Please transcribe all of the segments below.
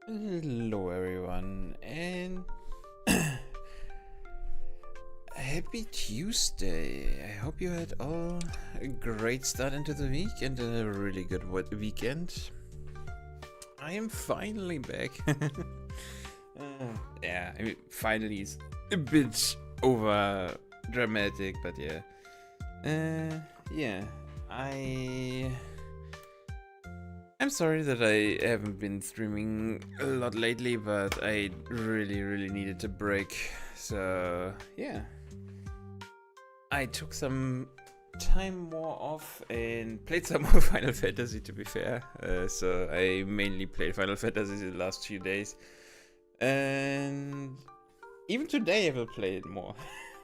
Hello everyone, and happy Tuesday. I hope you had all a great start into the week and a really good weekend. I am finally back. Yeah, I mean, finally is a bit over dramatic, but yeah. Yeah, I'm sorry that I haven't been streaming a lot lately, but I really needed a break. So, yeah. I took some time more off and played some more Final Fantasy, to be fair. So, I mainly played Final Fantasy the last few days. And even today I will play it more.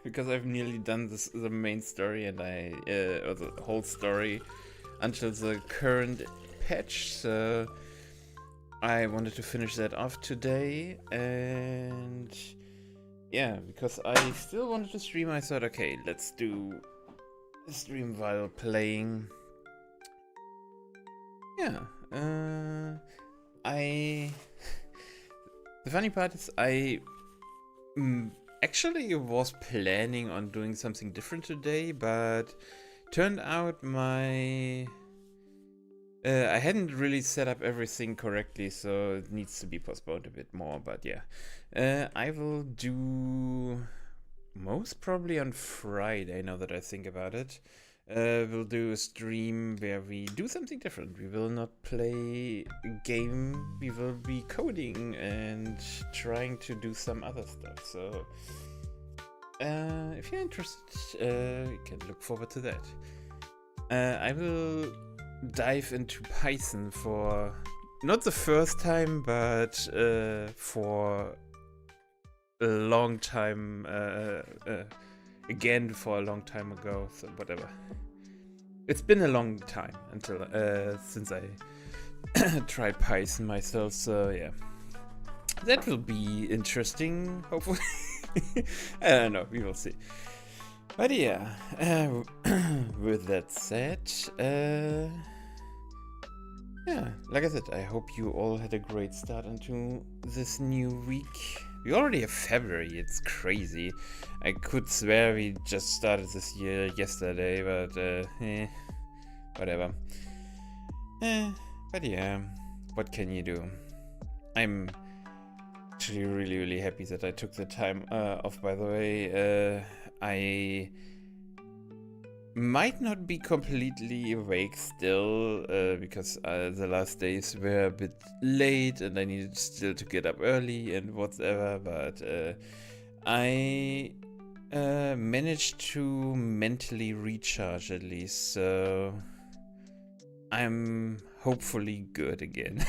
Because I've nearly done the main story and or the whole story until the current patch, so I wanted to finish that off today. And yeah, because I still wanted to stream, I thought, okay, let's do a stream while playing. Yeah, I the funny part is I actually was planning on doing something different today, but turned out I hadn't really set up everything correctly, so it needs to be postponed a bit more, but yeah. I will do most probably on Friday, now that I think about it. We'll do a stream where we do something different. We will not play a game, we will be coding and trying to do some other stuff, so if you're interested, you can look forward to that. I will dive into Python for not the first time, but for a long time, again for a long time ago. So whatever. It's been a long time until since I tried Python myself. So yeah, that will be interesting. Hopefully, I don't know. We will see. But yeah, with that said, yeah, like I said, I hope you all had a great start into this new week. We already have February, it's crazy. I could swear we just started this year yesterday, but whatever. But yeah, what can you do? I'm actually really happy that I took the time off, by the way. I might not be completely awake still, because the last days were a bit late and I needed still to get up early and whatever, but I managed to mentally recharge at least, so I'm hopefully good again.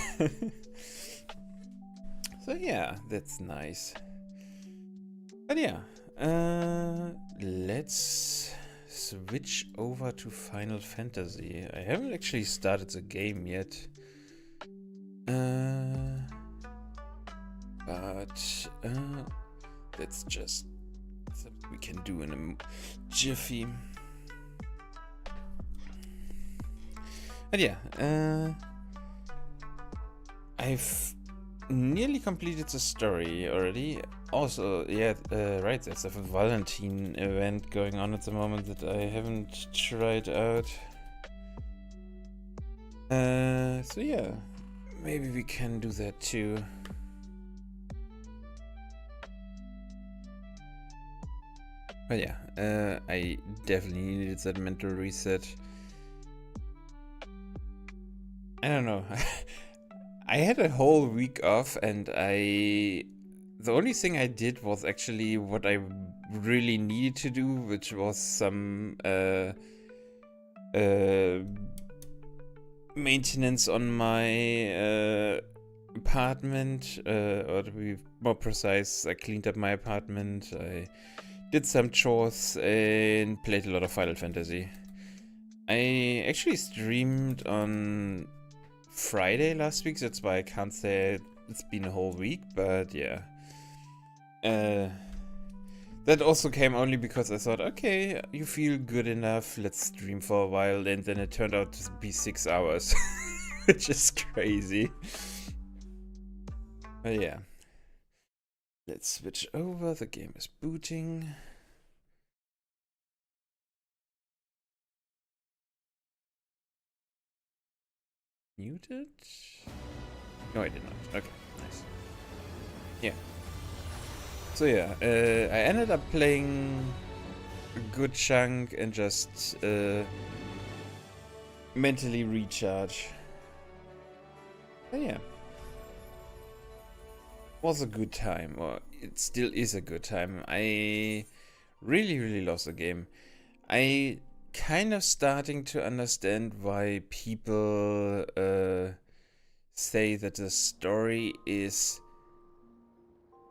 So yeah, that's nice. But yeah, let's switch over to Final Fantasy. I haven't actually started the game yet. But that's just something we can do in a jiffy. But yeah, I've nearly completed the story already. Also, yeah, right, there's a Valentine event going on at the moment that I haven't tried out. So yeah, maybe we can do that too. But yeah, I definitely needed that mental reset. I don't know. I had a whole week off and the only thing I did was actually what I really needed to do, which was some maintenance on my apartment, or to be more precise, I cleaned up my apartment, I did some chores and played a lot of Final Fantasy. I actually streamed on Friday last week, that's why I can't say it's been a whole week, but yeah. That also came only because I thought, okay, you feel good enough, let's stream for a while, and then it turned out to be 6 hours, which is crazy. But yeah. Let's switch over. The game is booting. Muted? No, I did not. Okay, nice. Yeah. So yeah, I ended up playing a good chunk and just mentally recharge. But yeah. Was a good time, or it still is a good time. I really lost the game. I kind of starting to understand why people say that the story is,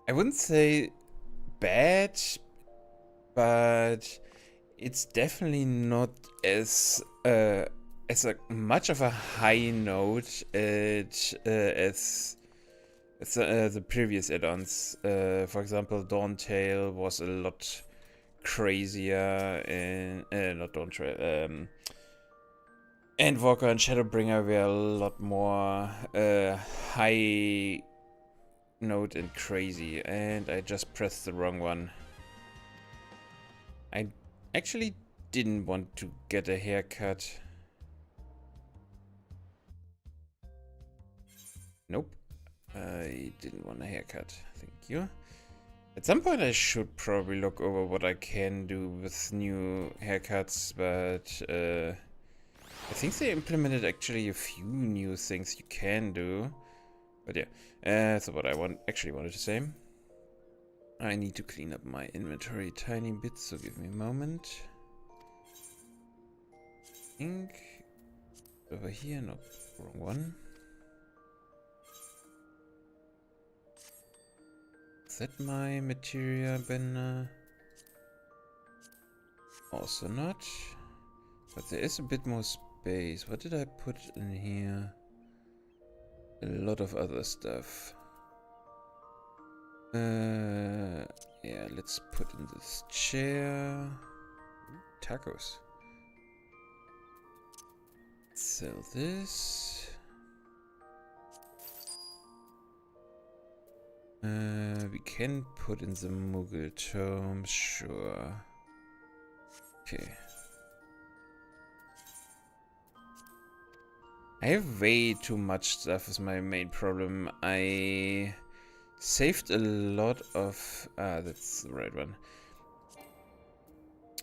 I wouldn't say bad, but it's definitely not as a much of a high note as the previous add-ons. For example, Dawntrail was a lot crazier, and not Dawntrail. Endwalker and Shadowbringer were a lot more high note and crazy, and I just pressed the wrong one. I actually didn't want to get a haircut. Nope. I didn't want a haircut. Thank you. At some point I should probably look over what I can do with new haircuts, but I think they implemented actually a few new things you can do. But yeah, so what I actually wanted to say. I need to clean up my inventory a tiny bit, so give me a moment. Ink. Over here, no, wrong one. Is that my materia banner? Also not. But there is a bit more space. What did I put in here? A lot of other stuff. Yeah, let's put in this chair. Tacos. Sell this. We can put in the Mughal tomes, sure. Okay. I have way too much stuff is my main problem. I saved a lot of... that's the right one.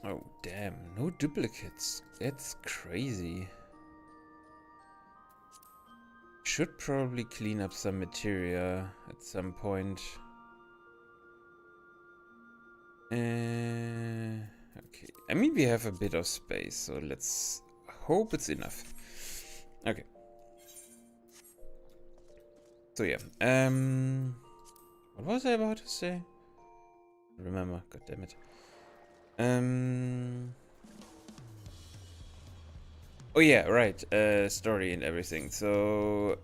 Oh, damn. No duplicates. That's crazy. Should probably clean up some materia at some point. Okay. I mean, we have a bit of space, so let's hope it's enough. Okay. So yeah. What was I about to say? Remember, god damn it. Oh yeah, right. Story and everything. So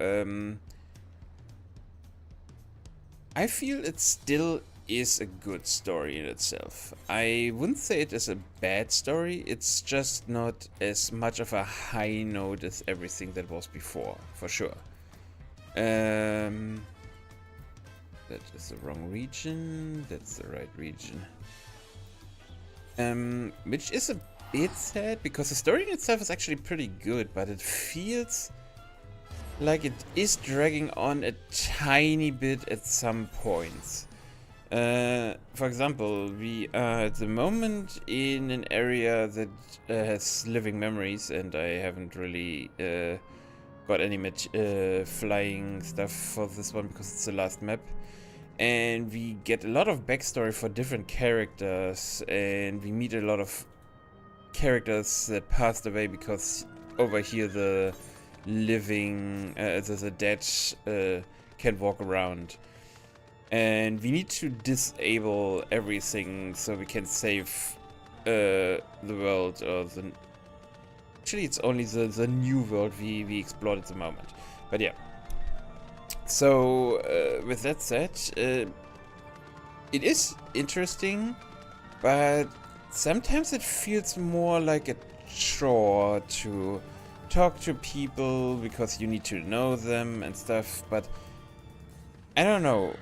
I feel it still is a good story in itself. I wouldn't say it is a bad story. It's just not as much of a high note as everything that was before, for sure. That is the wrong region. That's the right region. Which is a bit sad because the story in itself is actually pretty good, but it feels like it is dragging on a tiny bit at some points. For example, we are at the moment in an area that has living memories, and I haven't really got any flying stuff for this one because it's the last map. And we get a lot of backstory for different characters, and we meet a lot of characters that passed away because over here the living, the dead can walk around. And we need to disable everything so we can save the world, or the... Actually, it's only the new world we explored at the moment. But yeah. So, with that said, it is interesting, but sometimes it feels more like a chore to talk to people because you need to know them and stuff, but I don't know.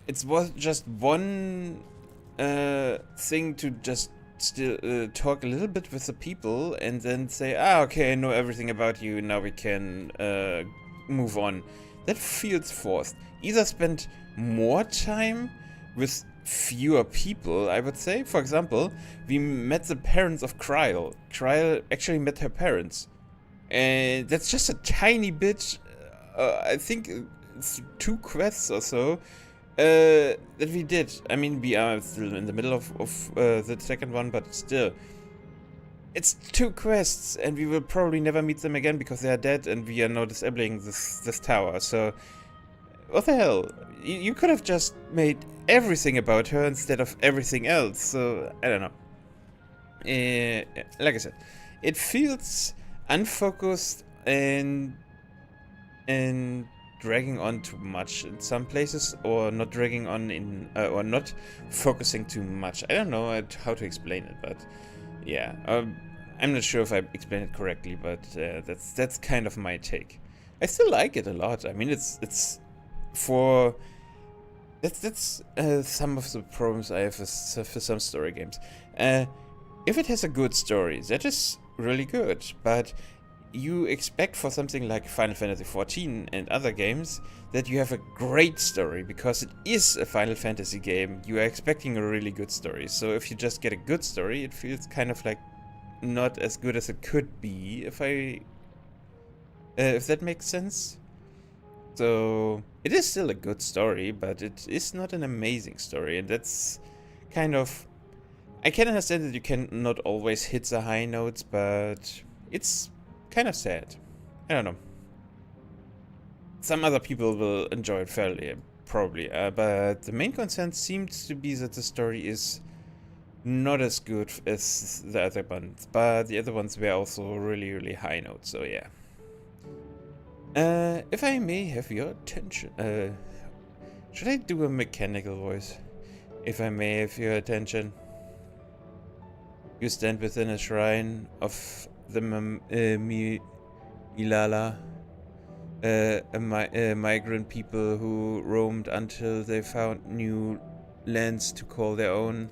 It was just one thing to just still talk a little bit with the people and then say, okay, I know everything about you, now we can move on. That feels forced. Either spend more time with fewer people, I would say. For example, we met the parents of Kryl. Kryl actually met her parents. And that's just a tiny bit, I think it's 2 quests or so, that we did. I mean, we are still in the middle of the second one, but still. It's 2 quests, and we will probably never meet them again because they are dead, and we are now disabling this tower. So, what the hell? You could have just made everything about her instead of everything else. So, I don't know. Like I said, it feels unfocused and dragging on too much in some places, or not dragging on in or not focusing too much. I don't know how to explain it, but yeah, I'm not sure if I explained it correctly, but that's kind of my take. I still like it a lot. I mean, it's for that's some of the problems I have with some story games. If it has a good story, that is really good, but you expect for something like Final Fantasy XIV and other games that you have a great story, because it is a Final Fantasy game. You are expecting a really good story. So if you just get a good story, it feels kind of like not as good as it could be, if that makes sense. So it is still a good story, but it is not an amazing story, and that's kind of... I can understand that you can not always hit the high notes, but it's kind of sad. I don't know. Some other people will enjoy it fairly, probably, but the main concern seems to be that the story is not as good as the other ones, but the other ones were also really, really high notes, so yeah. If I may have your attention, should I do a mechanical voice? If I may have your attention. You stand within a shrine of the Milala, migrant people who roamed until they found new lands to call their own.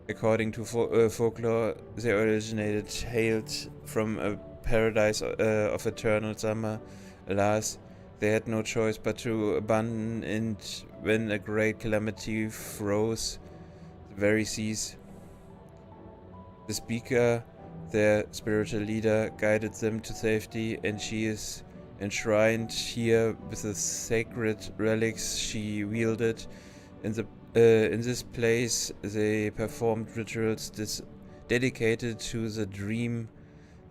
According to folklore, they originated, hailed from a paradise of eternal summer. Alas, they had no choice but to abandon it when a great calamity froze the very seas. The speaker, their spiritual leader, guided them to safety, and she is enshrined here with the sacred relics she wielded. In this place, they performed rituals dedicated to the dream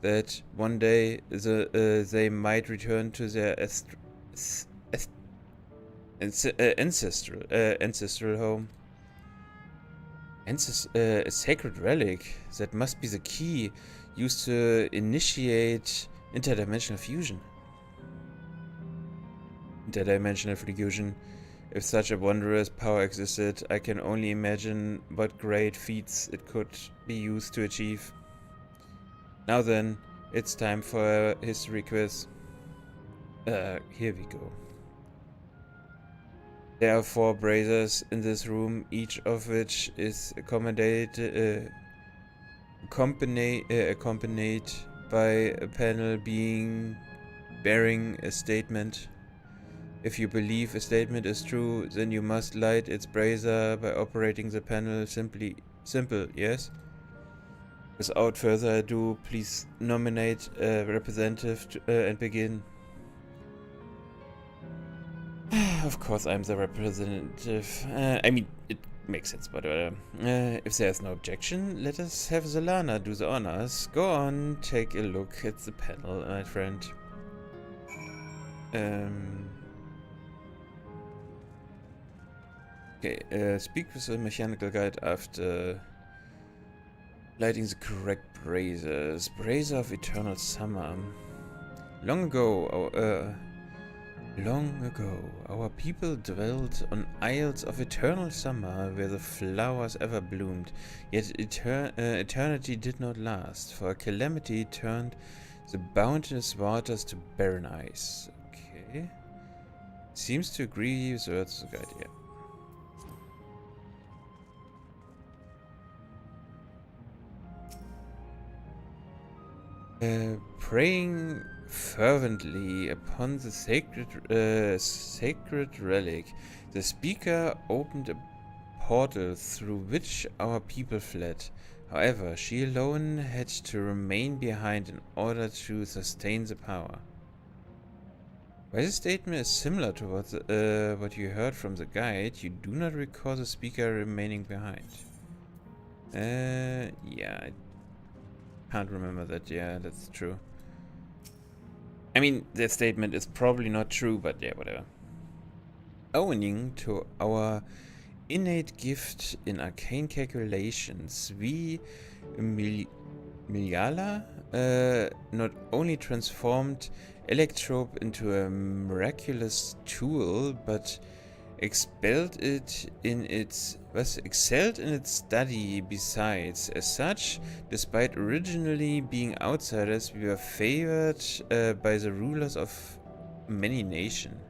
that one day they might return to their ancestral home. A sacred relic, that must be the key used to initiate interdimensional fusion. Interdimensional fusion. If such a wondrous power existed, I can only imagine what great feats it could be used to achieve. Now then, it's time for a history quiz. Here we go. There are 4 braziers in this room, each of which is accompanied by a panel bearing a statement. If you believe a statement is true, then you must light its brazier by operating the panel simple, yes? Without further ado, please nominate a representative and begin. Of course, I'm the representative. I mean, it makes sense, but if there's no objection, let us have Zelana do the honors. Go on, take a look at the panel, my friend. Okay, speak with the mechanical guide after lighting the correct braziers. Brazier of Eternal Summer. Long ago, our people dwelt on isles of eternal summer where the flowers ever bloomed. Yet eternity did not last, for a calamity turned the boundless waters to barren ice. Okay. Seems to agree, so that's a good idea. Praying fervently upon the sacred relic, the speaker opened a portal through which our people fled. However, she alone had to remain behind in order to sustain the power. While this statement is similar to what you heard from the guide, you do not recall the speaker remaining behind. Yeah, I can't remember that. Yeah, that's true. I mean, that statement is probably not true, but yeah, whatever. Owing to our innate gift in arcane calculations, we Miliala not only transformed Electrope into a miraculous tool, but excelled in its study besides. As such, despite originally being outsiders, we were favored by the rulers of many nations.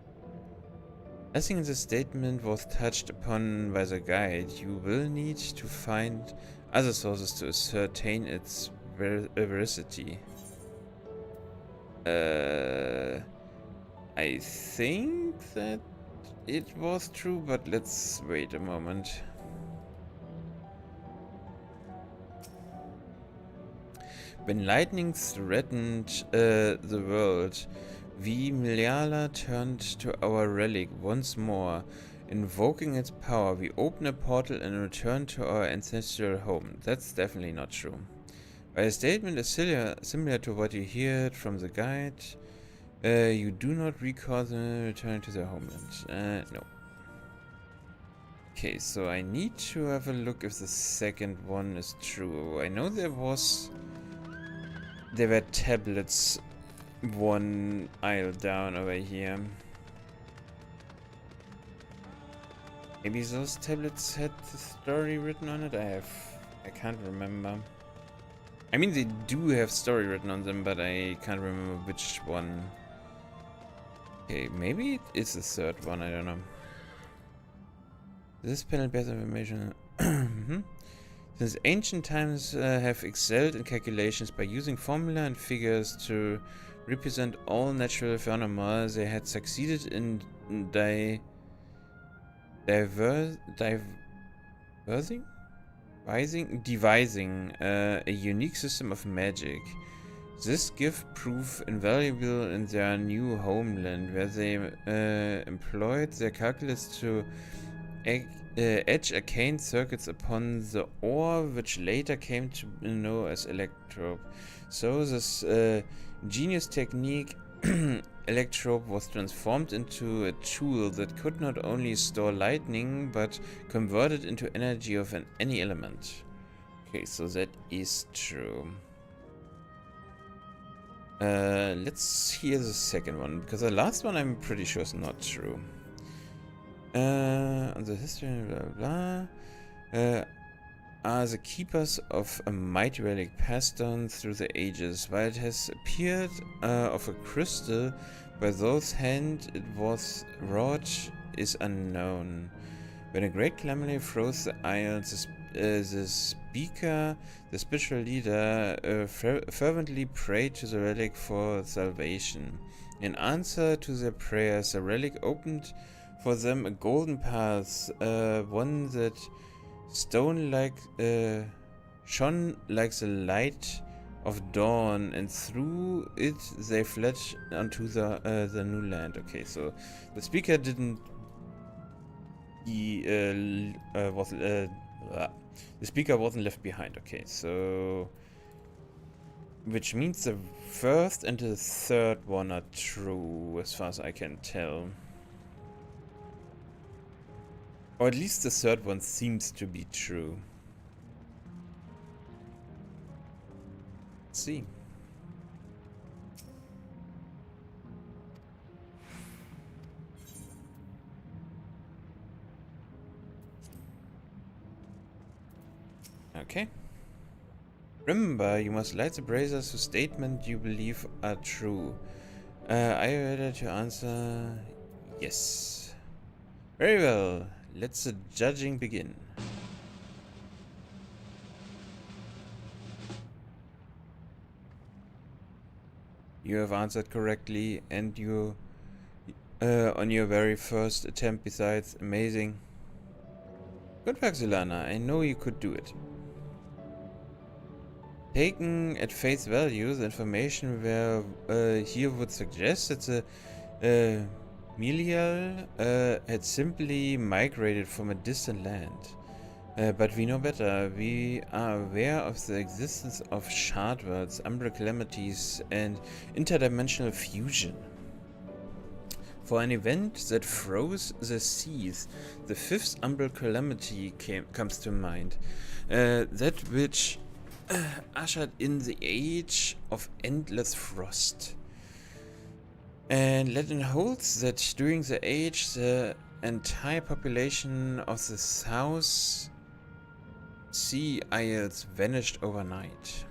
I think the statement was touched upon by the guide. You will need to find other sources to ascertain its veracity. I think that it was true, but let's wait a moment. When lightning threatened the world, we Miliala turned to our relic once more. Invoking its power, we opened a portal and returned to our ancestral home. That's definitely not true. While the statement is similar to what you heard from the guide, you do not recall the return to their homeland. No. Okay, so I need to have a look if the second one is true. I know there were tablets one aisle down over here. Maybe those tablets had the story written on it? I can't remember. I mean, they do have story written on them, but I can't remember which one. Okay, maybe it is the third one, I don't know. This panel bears information. Since ancient times have excelled in calculations by using formula and figures to represent all natural phenomena, they had succeeded in devising a unique system of magic. This gift proved invaluable in their new homeland, where they employed their calculus to etch arcane circuits upon the ore, which later came to be known as Electrope. So this genius technique, Electrope, was transformed into a tool that could not only store lightning, but convert it into energy of any element. Okay, so that is true. Let's hear the second one, because the last one I'm pretty sure is not true. On the history, blah blah, are the keepers of a mighty relic passed down through the ages. While it has appeared of a crystal by those hand it was wrought is unknown. When a great calamity froze the isles, the speaker, the spiritual leader, fervently prayed to the relic for salvation. In answer to their prayers, the relic opened for them a golden path, one that shone like the light of dawn, and through it they fled onto the new land. Okay, so the speaker didn't. The speaker wasn't left behind. Okay, so which means the first and the third one are true, as far as I can tell. Or at least the third one seems to be true. Let's see. Okay. Remember, you must light the braziers whose statement you believe are true. Are you ready to answer? Yes. Very well. Let the judging begin. You have answered correctly, and you on your very first attempt. Besides, amazing. Good work, Zulana. I know you could do it. Taken at face value, the information here would suggest that the Melial had simply migrated from a distant land. But we know better. We are aware of the existence of shard worlds, umbral calamities, and interdimensional fusion. For an event that froze the seas, the fifth umbral calamity comes to mind. That which ushered in the age of endless frost. And legend holds that during the age, the entire population of the South Sea Isles vanished overnight.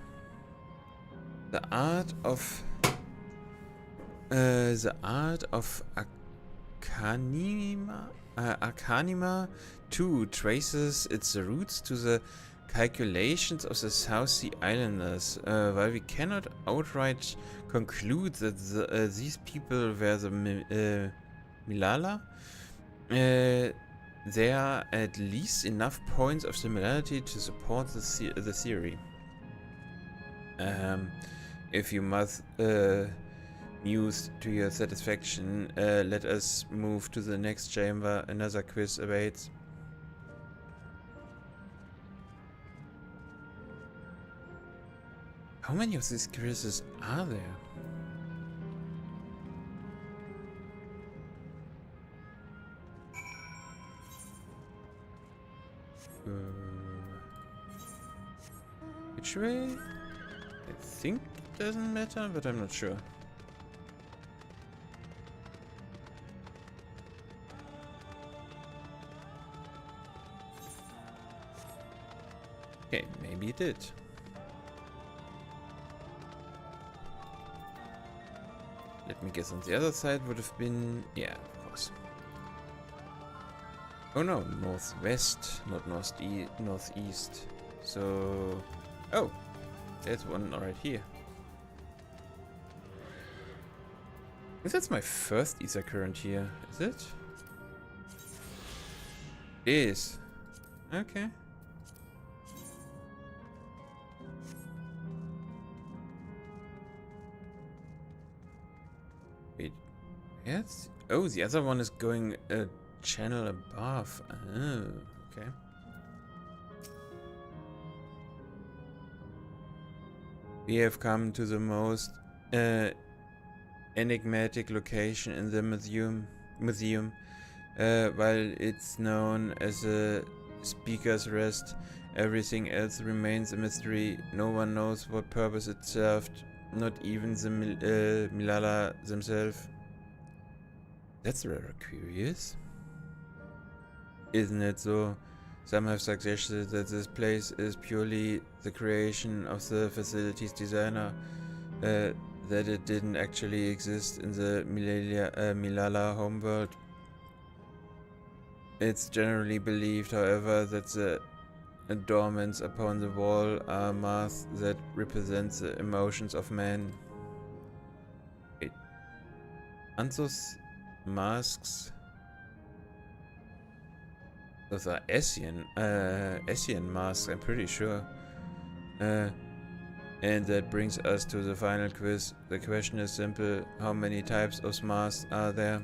The art of Arcanima too traces its roots to the calculations of the South Sea Islanders. While we cannot outright conclude that these people were the Milala, there are at least enough points of similarity to support the theory. If you must muse to your satisfaction, let us move to the next chamber. Another quiz awaits. How many of these quizzes are there? Which way? I think it doesn't matter, but I'm not sure. Okay, maybe it did. Let me guess, on the other side would have been... yeah, of course. Oh no, northwest, not northeast. So... oh, there's one right here. I think that's my first ether current here, is it? It is. Okay. Wait, yes? Oh, the other one is going a channel above. Oh, okay. We have come to the most enigmatic location in the museum. While it's known as a Speaker's Rest, everything else remains a mystery. No one knows what purpose it served, not even the Milala themselves. That's rather curious. Isn't it so? Some have suggested that this place is purely the creation of the facility's designer, that it didn't actually exist in the Milala homeworld. It's generally believed, however, that the adornments upon the wall are masks that represent the emotions of man. Wait. Aren't those masks? Those are Asian masks, I'm pretty sure. And that brings us to the final quiz. The question is simple. How many types of masks are there?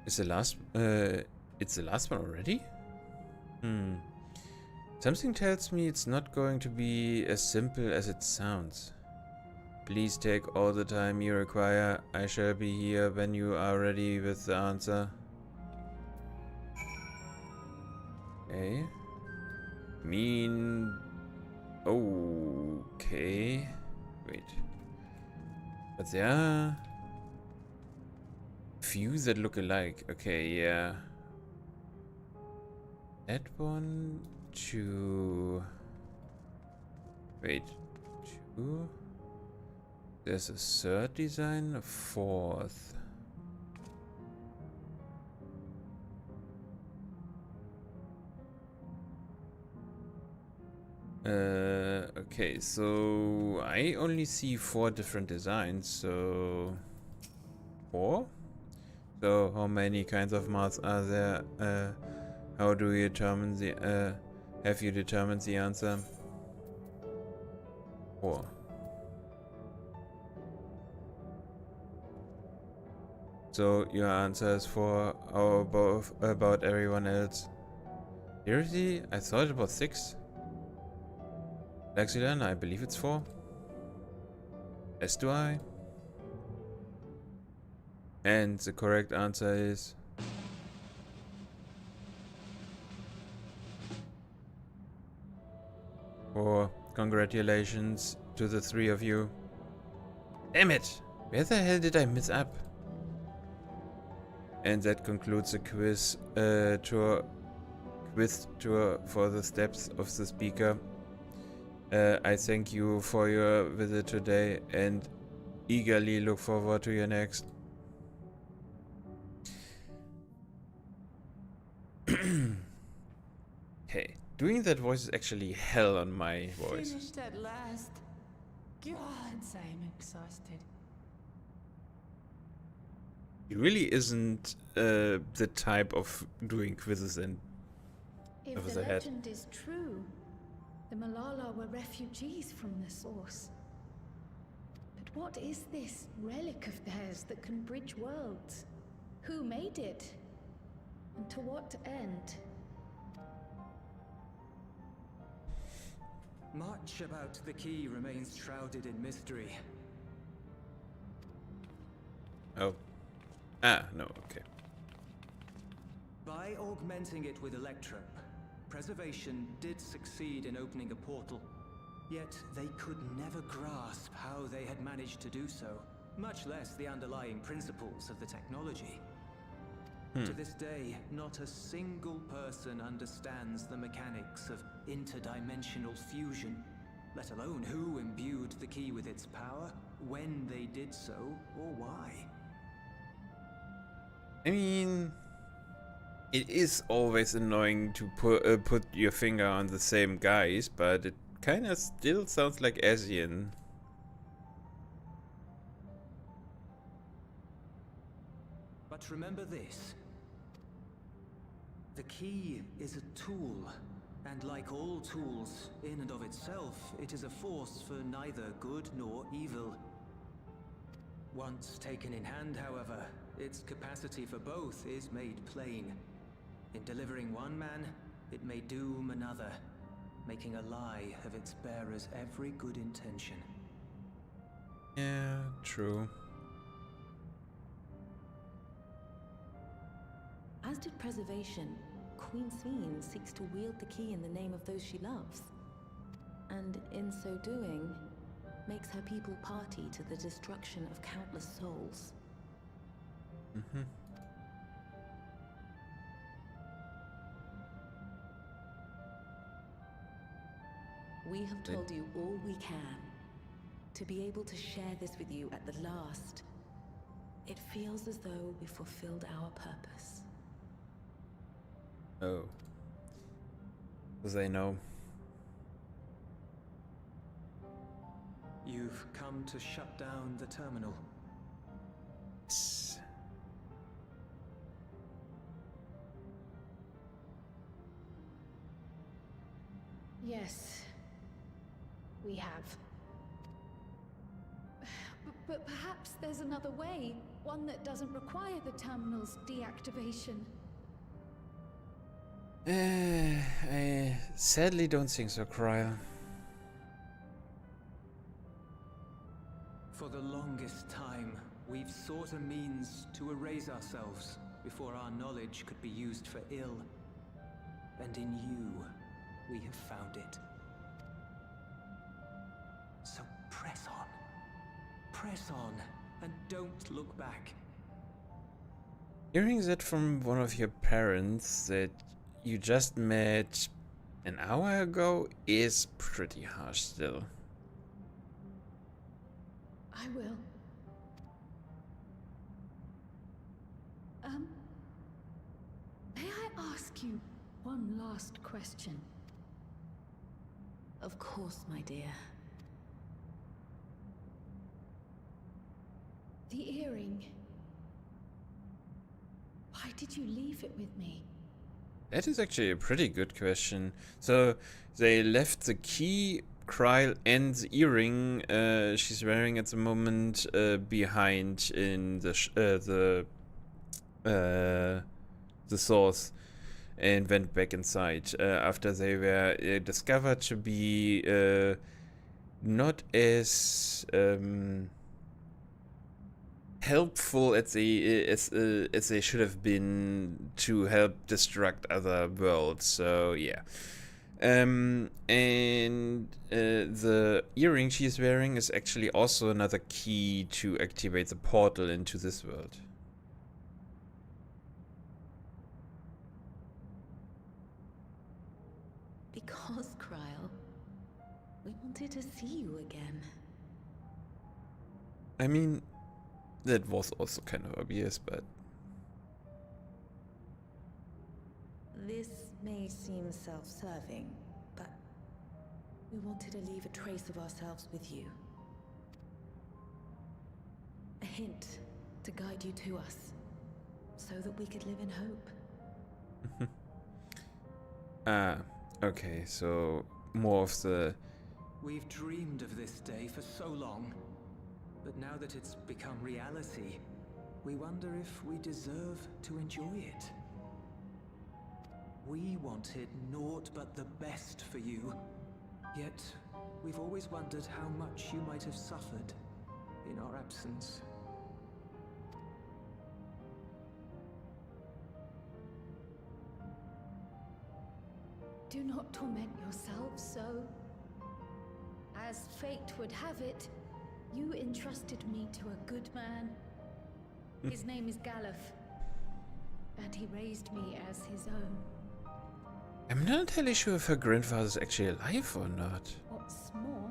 It's the last one already? Something tells me it's not going to be as simple as it sounds. Please take all the time you require. I shall be here when you are ready with the answer. Okay. Okay. Wait. But there are few that look alike. Okay, yeah. That one, two. Wait, two. There's a third design, a fourth. Okay, so I only see 4 different designs, so 4? So how many kinds of moths are there? How do you determine the, have you determined the answer? 4. So your answer is 4 or about everyone else. Seriously? I thought it was 6. Lexilan, I believe it's 4. As do I. And the correct answer is... Oh, congratulations to the 3 of you. Damn it! Where the hell did I miss up? And that concludes the quiz tour for the steps of the speaker. I thank you for your visit today and eagerly look forward to your next. Hey, doing that voice is actually hell on my voice. Finished at last. God, I'm exhausted. He really isn't the type of doing quizzes and If over the the head. legend is true, the Malala were refugees from the source. But what is this relic of theirs that can bridge worlds? Who made it? And to what end? Much about the key remains shrouded in mystery. Oh. Ah, no, okay. By augmenting it with Electrum, Preservation did succeed in opening a portal. Yet they could never grasp how they had managed to do so, much less the underlying principles of the technology. To this day, not a single person understands the mechanics of interdimensional fusion, let alone who imbued the key with its power, when they did so, or why. I mean, it is always annoying to put your finger on the same guys, but it kind of still sounds like Asian. But remember this. The key is a tool, and like all tools, in and of itself, it is a force for neither good nor evil. Once taken in hand, however, its capacity for both is made plain. In delivering one man, it may doom another, making a lie of its bearer's every good intention. Yeah, true. As did Preservation, Queen Sveen seeks to wield the key in the name of those she loves. And in so doing, makes her people party to the destruction of countless souls. Mm-hmm. We have told you all we can. To be able to share this with you at the last, it feels as though we fulfilled our purpose. Oh. Because I know. You've come to shut down the terminal. Yes, we have. But perhaps there's another way, one that doesn't require the terminal's deactivation. I sadly don't think so, Cryle. For the longest time, we've sought a means to erase ourselves before our knowledge could be used for ill. And in you, we have found it. So press on. Press on, and don't look back. Hearing that from one of your parents that you just met an hour ago is pretty harsh still. I will. May I ask you one last question? Of course, my dear. The earring. Why did you leave it with me? That is actually a pretty good question. So they left the key, Kryl, and the earring she's wearing at the moment behind in the source, and went back inside after they were discovered to be not as helpful as they should have been to help destruct other worlds. So yeah. And the earring she's wearing is actually also another key to activate the portal into this world. Because, Kryl, we wanted to see you again. I mean, that was also kind of obvious, but This may seem self-serving, but we wanted to leave a trace of ourselves with you. A hint to guide you to us, so that we could live in hope. Okay, so more of the... We've dreamed of this day for so long, but now that it's become reality, we wonder if we deserve to enjoy it. We wanted naught but the best for you, yet we've always wondered how much you might have suffered in our absence. Do not torment yourselves so. As fate would have it, you entrusted me to a good man. His name is Galuf, and he raised me as his own. I'm not entirely sure if her grandfather's actually alive or not. What's more,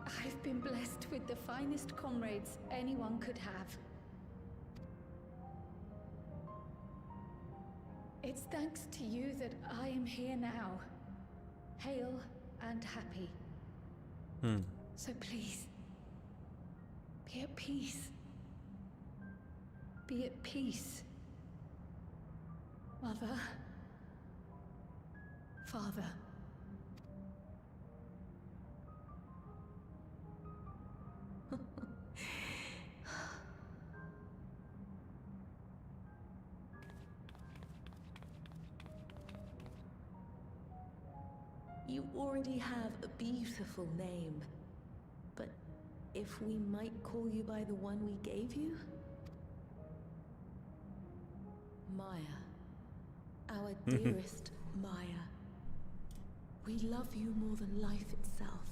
I've been blessed with the finest comrades anyone could have. It's thanks to you that I am here now, hale and happy. So please, be at peace. Be at peace. Mother. Father. You already have a beautiful name, but if we might call you by the one we gave you? Maya. Our dearest Maya. We love you more than life itself.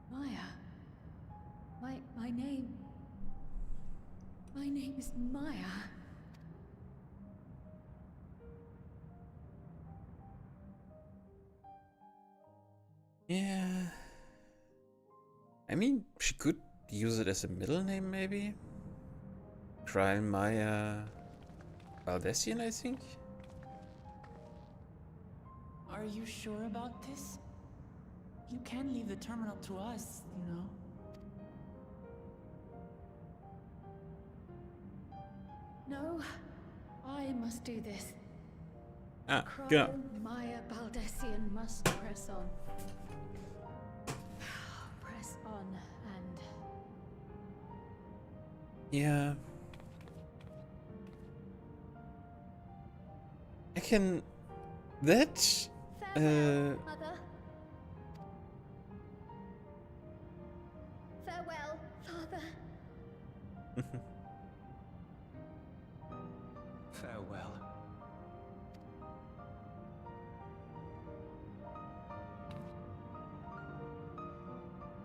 Maya. My name is Maya. Yeah. I mean, she could use it as a middle name, maybe? Kryl Maya Baldessian, I think? Are you sure about this? You can leave the terminal to us, you know. No, I must do this. Genau. Kryl Maya Baldessian must press on. Press on and... Yeah. I can... That... Farewell, Mother. Farewell, Father. Farewell.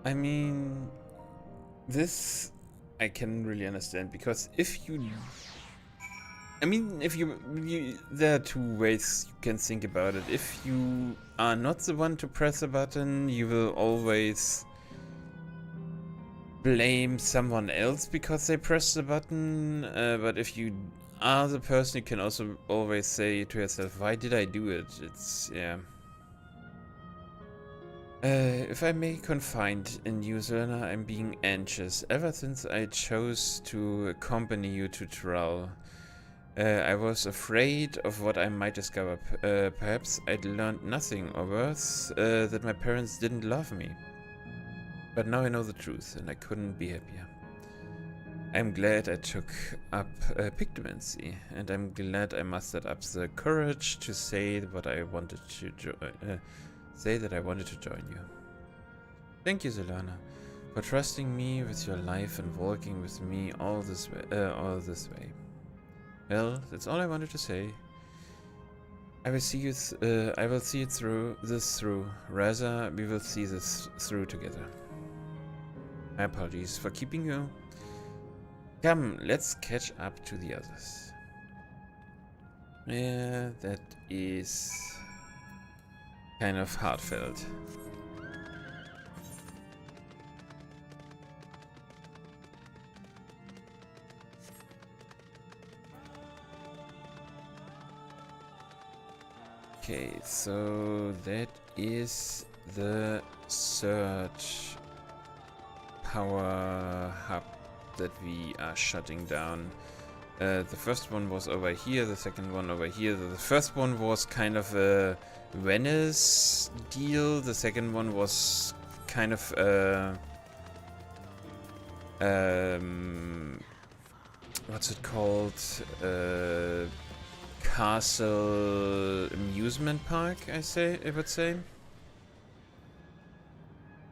I mean, this I can really understand, because if you... I mean, if there are two ways you can think about it. If you are not the one to press a button, you will always blame someone else because they pressed the button. But if you are the person you can also always say to yourself, why did I do it? It's, yeah. If I may confide in you, Zerna, I'm being anxious. Ever since I chose to accompany you to Thrall, I was afraid of what I might discover. Perhaps I'd learned nothing, or worse, that my parents didn't love me. But now I know the truth, and I couldn't be happier. I'm glad I took up pigmency, and I'm glad I mustered up the courage to say what I wanted to that I wanted to join you. Thank you, Zelana, for trusting me with your life and walking with me all this way. Well, that's all I wanted to say. I will see you. I will see it through. Rather, we will see this through together. My apologies for keeping you. Come, let's catch up to the others. Yeah, that is kind of heartfelt. Okay, so that is the third power hub that we are shutting down. The first one was over here, the second one over here. The first one was kind of a Venice deal, the second one was kind of what's it called? Castle amusement park, I would say.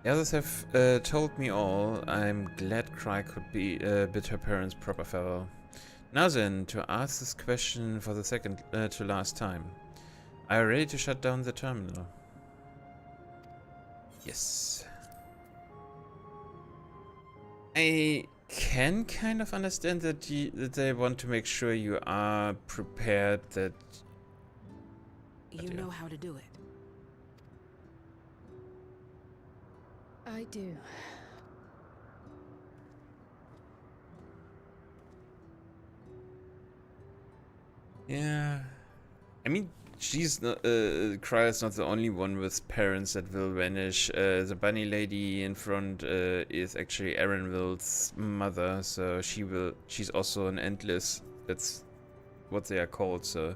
The others have told me all. I'm glad Cry could bid her parents proper farewell. Now then, to ask this question for the second to last time. Are you ready to shut down the terminal? Yes. I can kind of understand that they want to make sure you are prepared that... You know how to do it. I do. Yeah. I mean, she's not, Cry is not the only one with parents that will vanish. The bunny lady in front is actually Aaronville's mother, so she's also an Endless. That's what they are called, so.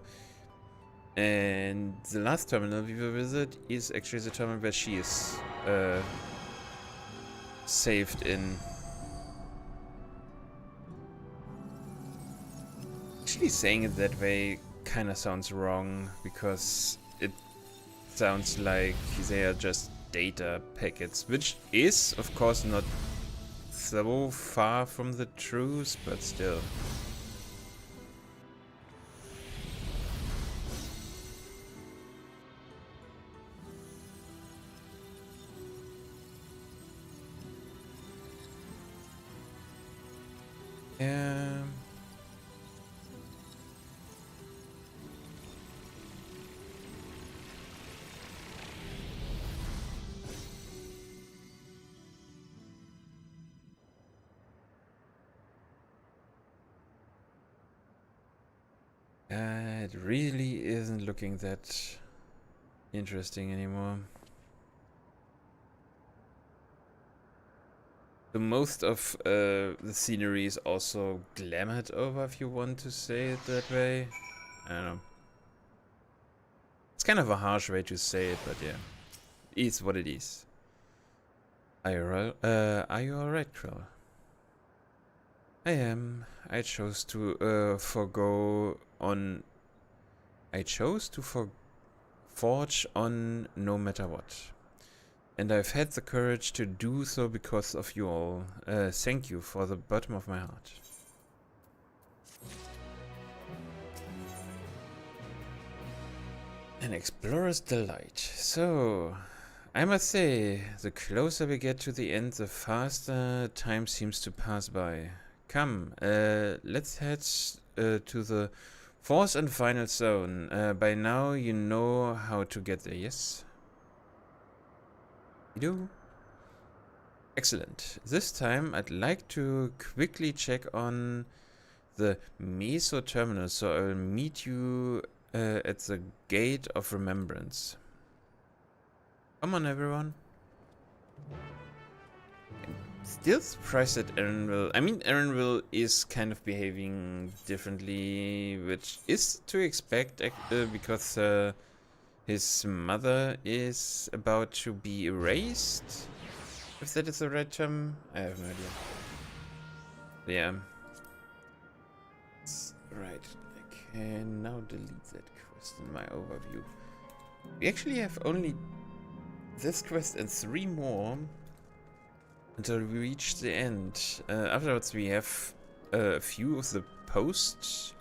And the last terminal we will visit is actually the terminal where she is saved in. Actually saying it that way kind of sounds wrong, because it sounds like they are just data packets, which is of course not so far from the truth, but still. It really isn't looking that interesting anymore. So most of the scenery is also glamoured over, if you want to say it that way. I don't know. It's kind of a harsh way to say it, but yeah. It is what it is. Are you alright, Krill? I am. I chose to forge on no matter what. And I've had the courage to do so because of you all. Thank you for the bottom of my heart. An explorer's delight. So, I must say, the closer we get to the end, the faster time seems to pass by. Come, let's head to the fourth and final zone. By now you know how to get there, yes? You do? Excellent. This time I'd like to quickly check on the Meso terminal, so I will meet you at the Gate of Remembrance. Come on, everyone. I'm still surprised that Erenville... I mean, Erenville is kind of behaving differently, which is to expect because his mother is about to be erased. If that is the right term, I have no idea. Yeah. Right, I can now delete that quest in my overview. We actually have only this quest and 3 more until we reach the end. Afterwards we have a few of the post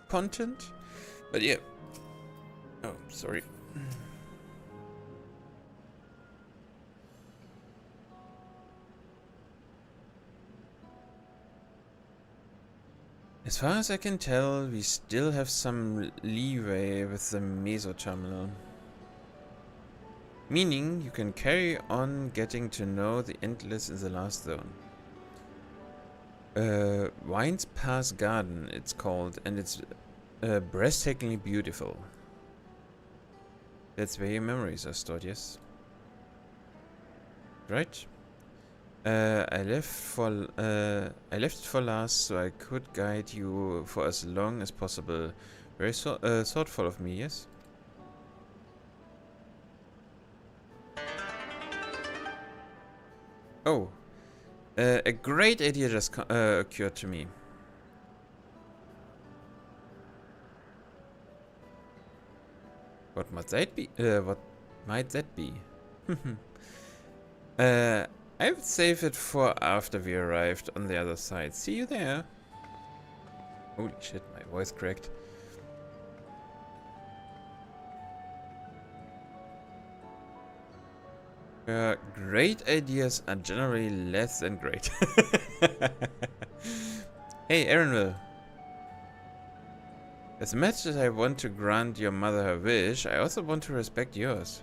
content, but yeah. Oh, sorry. As far as I can tell, we still have some leeway with the Meso terminal. Meaning, you can carry on getting to know the Endless in the last zone. Wines Pass Garden, it's called, and it's breathtakingly beautiful. That's where your memories are stored, yes? Right? I left it for last, so I could guide you for as long as possible. Very thoughtful of me, yes? Oh, a great idea just occurred to me. What might that be? What might that be? I would save it for after we arrived on the other side. See you there. Holy shit, my voice cracked. Great ideas are generally less than great. Hey, Erenville. As much as I want to grant your mother her wish, I also want to respect yours.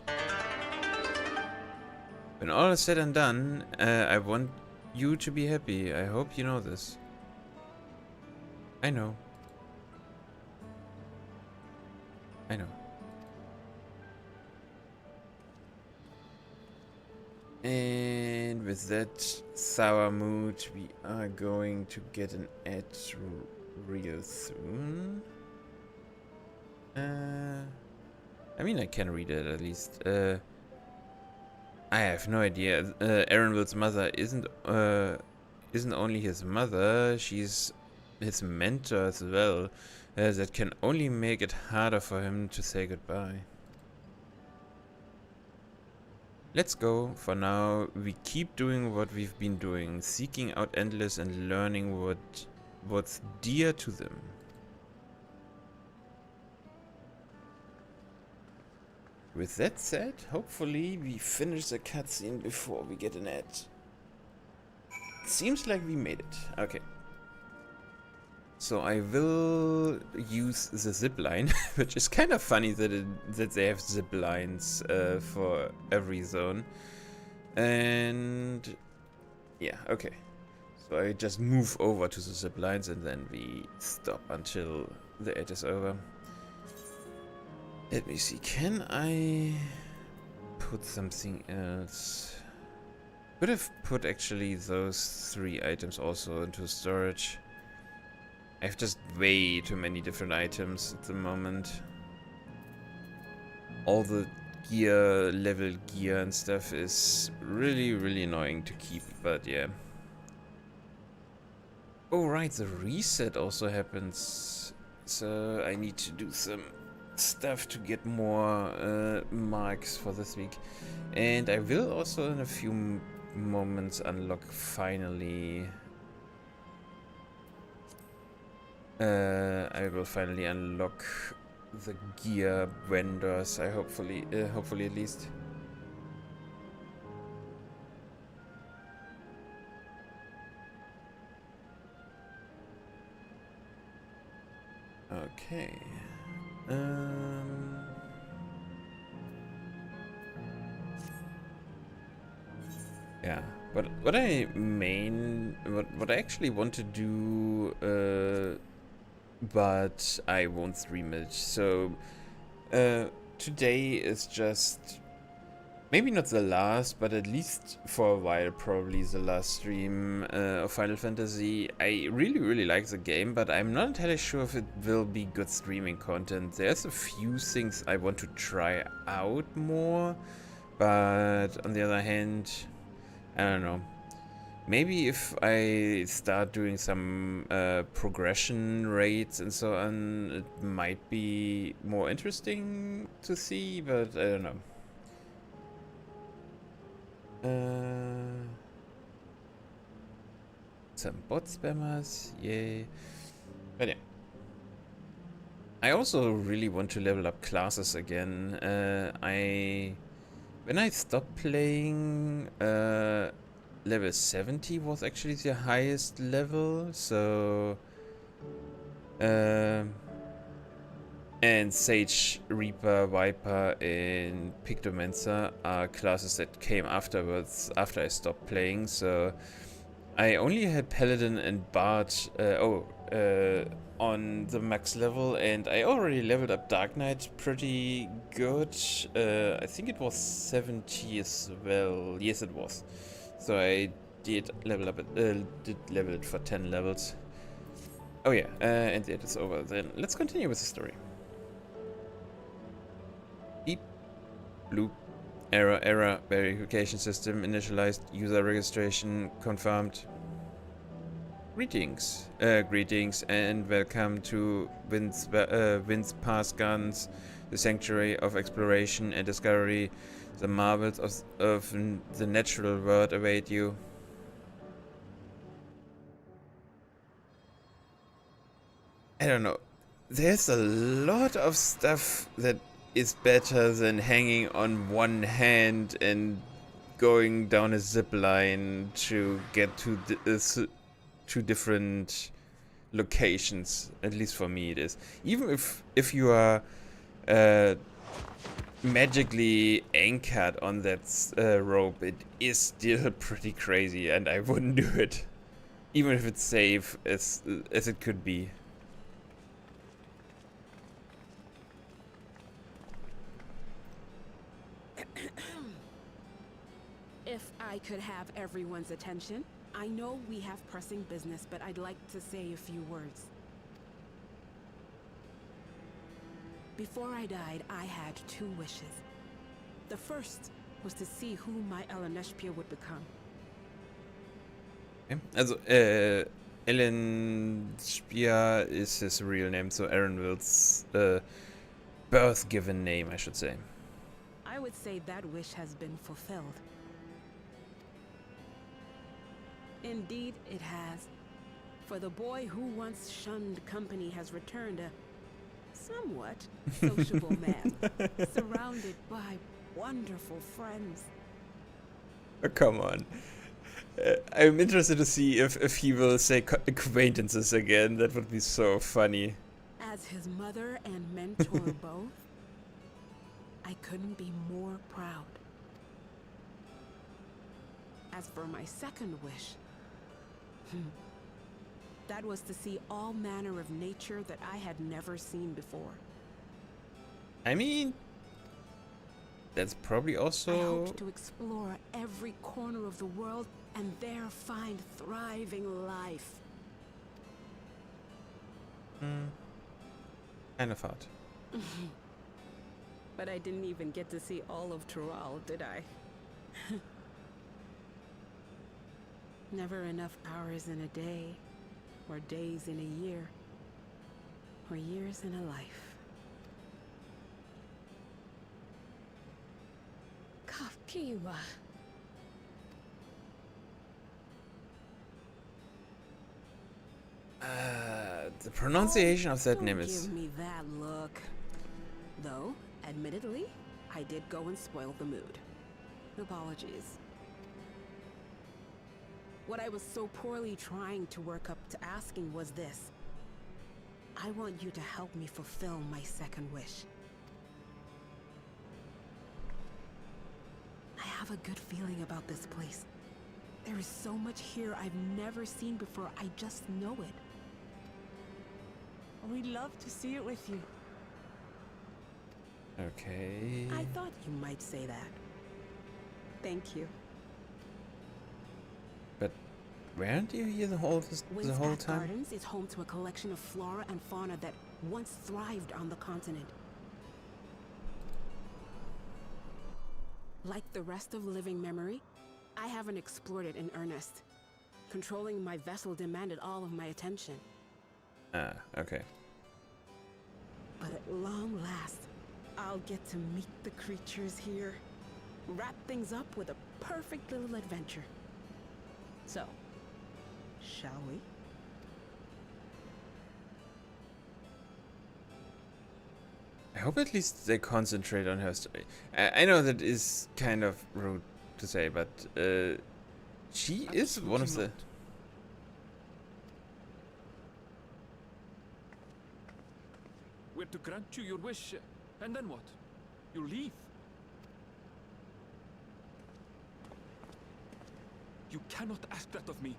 When all is said and done, I want you to be happy. I hope you know this. I know. I know. And with that sour mood, we are going to get an ad real soon. I mean, I can read it at least. I have no idea. Erenville's mother isn't only his mother, she's his mentor as well. That can only make it harder for him to say goodbye. Let's go. For now, we keep doing what we've been doing, seeking out Endless and learning what's dear to them. With that said, hopefully we finish the cutscene before we get an ad. Seems like we made it. Okay. So I will use the zip line, which is kind of funny that they have zip lines for every zone. And yeah, okay. So I just move over to the zip lines and then we stop until the ad is over. Let me see, can I put something else? Could have put actually those 3 items also into storage. I have just way too many different items at the moment. All the gear, level gear and stuff is really annoying to keep, but yeah. Oh right, the reset also happens. So I need to do some stuff to get more marks for this week. And I will also in a few moments unlock finally... I will finally unlock the gear vendors. Hopefully at least. Okay. Yeah. What I actually want to do, but I won't stream it. So today is just maybe not the last, but at least for a while probably the last stream of Final Fantasy. I really like the game, but I'm not entirely sure if it will be good streaming content. There's a few things I want to try out more, but on the other hand, I don't know. Maybe if I start doing some progression rates and so on, it might be more interesting to see, but I don't know. Some bot spammers, yay. But yeah. I also really want to level up classes again. When I stopped playing, level 70 was actually the highest level, so and Sage, Reaper, Viper, and Pictomancer are classes that came afterwards after I stopped playing, so I only had Paladin and Bard on the max level, and I already leveled up Dark Knight pretty good. I think it was 70 as well. Yes, it was. So I did level it for 10 levels. Oh yeah, and it is over. Then let's continue with the story. Beep, bloop, error, verification system initialized, user registration confirmed. Greetings, and welcome to Wind's Pass Guns, the sanctuary of exploration and discovery. The marvels of the natural world await you. I don't know. There's a lot of stuff that is better than hanging on one hand and going down a zip line to get to two different locations. At least for me it is. Even if you are magically anchored on that rope, it is still pretty crazy, and I wouldn't do it, even if it's safe as it could be. If I could have everyone's attention, I know we have pressing business, but I'd like to say a few words. Before I died, I had 2 wishes. The first was to see who my Eleneshpia would become. Okay. Also, Ellen Spear is his real name, so Aaronville's birth-given name, I should say. I would say that wish has been fulfilled. Indeed, it has. For the boy who once shunned company has returned a somewhat sociable man, surrounded by wonderful friends. Oh, come on. I'm interested to see if he will say acquaintances again. That would be so funny. As his mother and mentor both, I couldn't be more proud. As for my second wish, that was to see all manner of nature that I had never seen before. I mean, that's probably also... I hoped to explore every corner of the world and there find thriving life. Kind of hard. But I didn't even get to see all of Tural, did I? Never enough hours in a day, or days in a year, or years in a life. Kapiwa. The pronunciation of that name Don't is... give me that look. Though, admittedly, I did go and spoil the mood. Apologies. What I was so poorly trying to work up to asking was this. I want you to help me fulfill my second wish. I have a good feeling about this place. There is so much here I've never seen before. I just know it. We'd love to see it with you. Okay. I thought you might say that. Thank you. But weren't you here the whole Winspath time? Gardens is home to a collection of flora and fauna that once thrived on the continent. Like the rest of living memory, I haven't explored it in earnest. Controlling my vessel demanded all of my attention. Ah, okay. But at long last, I'll get to meet the creatures here. Wrap things up with a perfect little adventure. So, shall we? I hope at least they concentrate on her story. I know that is kind of rude to say, but she is one of the... We're to grant you your wish, and then what? You leave? You cannot ask that of me.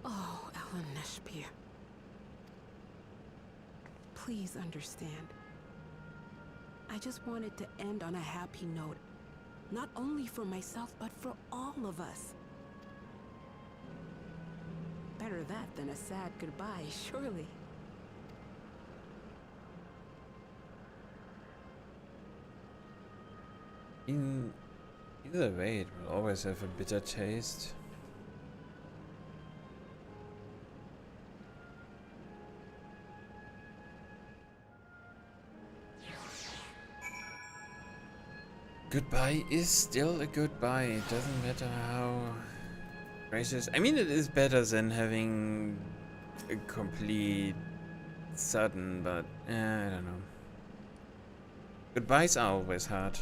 Oh, Ellen Neshpia. Please understand. I just wanted to end on a happy note. Not only for myself, but for all of us. Better that than a sad goodbye, surely. In either way, it will always have a bitter taste. Goodbye is still a goodbye. It doesn't matter how gracious. I mean, it is better than having a complete sudden, but I don't know. Goodbyes are always hard.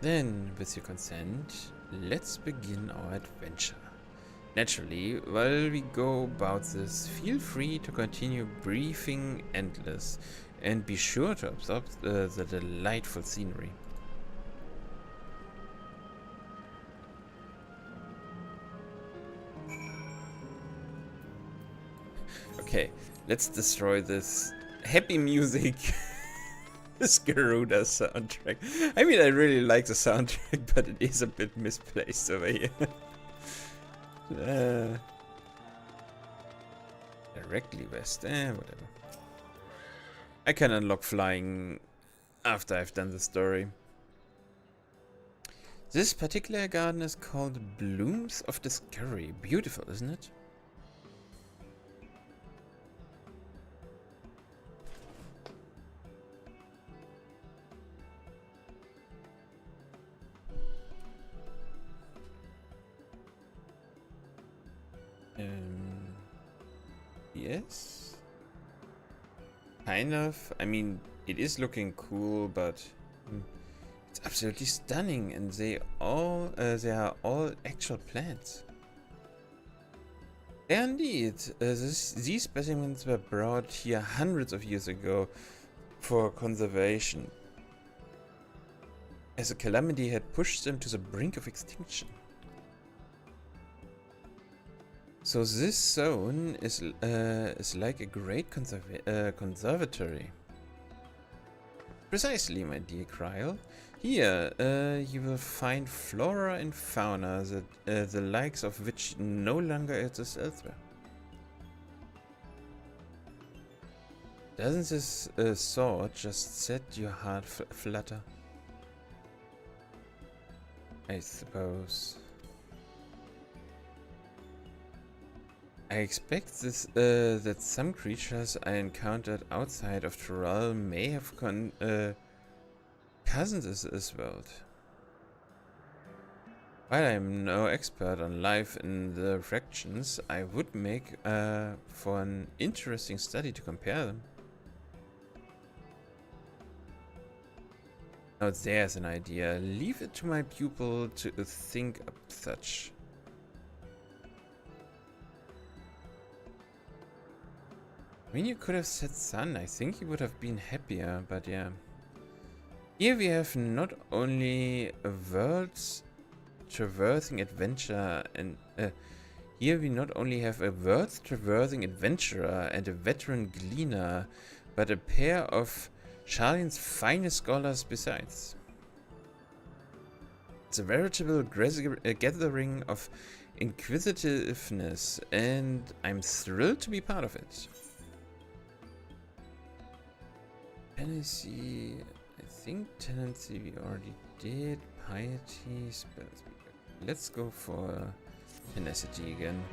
Then, with your consent, let's begin our adventure. Naturally, while we go about this, feel free to continue briefing Endless and be sure to absorb the delightful scenery. Okay, let's destroy this happy music. This Garuda soundtrack. I mean, I really like the soundtrack, but it is a bit misplaced over here. Directly west, whatever. I can unlock flying after I've done the story. This particular garden is called Blooms of Discovery. Beautiful, isn't it? Yes. Kind of. I mean, it is looking cool, but it's absolutely stunning, and they are all actual plants. Indeed, these specimens were brought here hundreds of years ago for conservation, as a calamity had pushed them to the brink of extinction. So this zone is like a great conservatory. Precisely, my dear Kryl. Here you will find flora and fauna that the likes of which no longer exist elsewhere. Doesn't this thought just set your heart flutter? I suppose. I expect this that some creatures I encountered outside of Tural may have cousins this world. While I am no expert on life in the fractions, I would make for an interesting study to compare them. Now there's an idea. Leave it to my pupil to think up such. I mean, you could have said sun. I think he would have been happier, but yeah. Here we have not only a world traversing adventure and here we not only have a world traversing adventurer and a veteran gleaner, but a pair of Sharlian's finest scholars besides. It's a veritable gathering of inquisitiveness, and I'm thrilled to be part of it. Tenancy, I think tenancy we already did. Piety, spells. Let's go for tenacity again.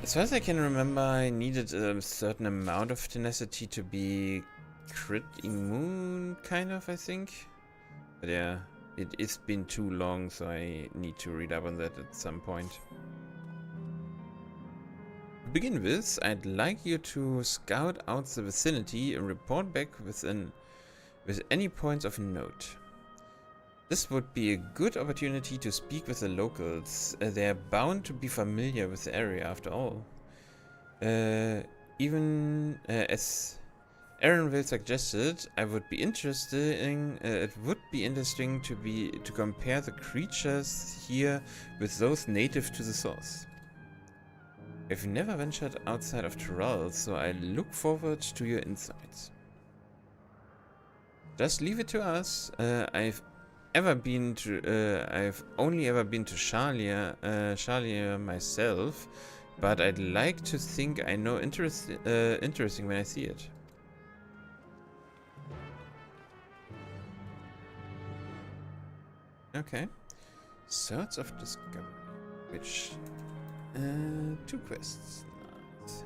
As far as I can remember, I needed a certain amount of tenacity to be crit immune, kind of, I think. But yeah, it's been too long, so I need to read up on that at some point. To begin with, I'd like you to scout out the vicinity and report back with any points of note. This would be a good opportunity to speak with the locals. They're bound to be familiar with the area after all. Even as Aaronville suggested, it would be interesting to compare the creatures here with those native to the source. I've never ventured outside of Tyrell, so I look forward to your insights. Just leave it to us. I've only ever been to Shalia myself, but I'd like to think I know interesting when I see it. Okay. Search of Discovery. Which 2 quests. Nice.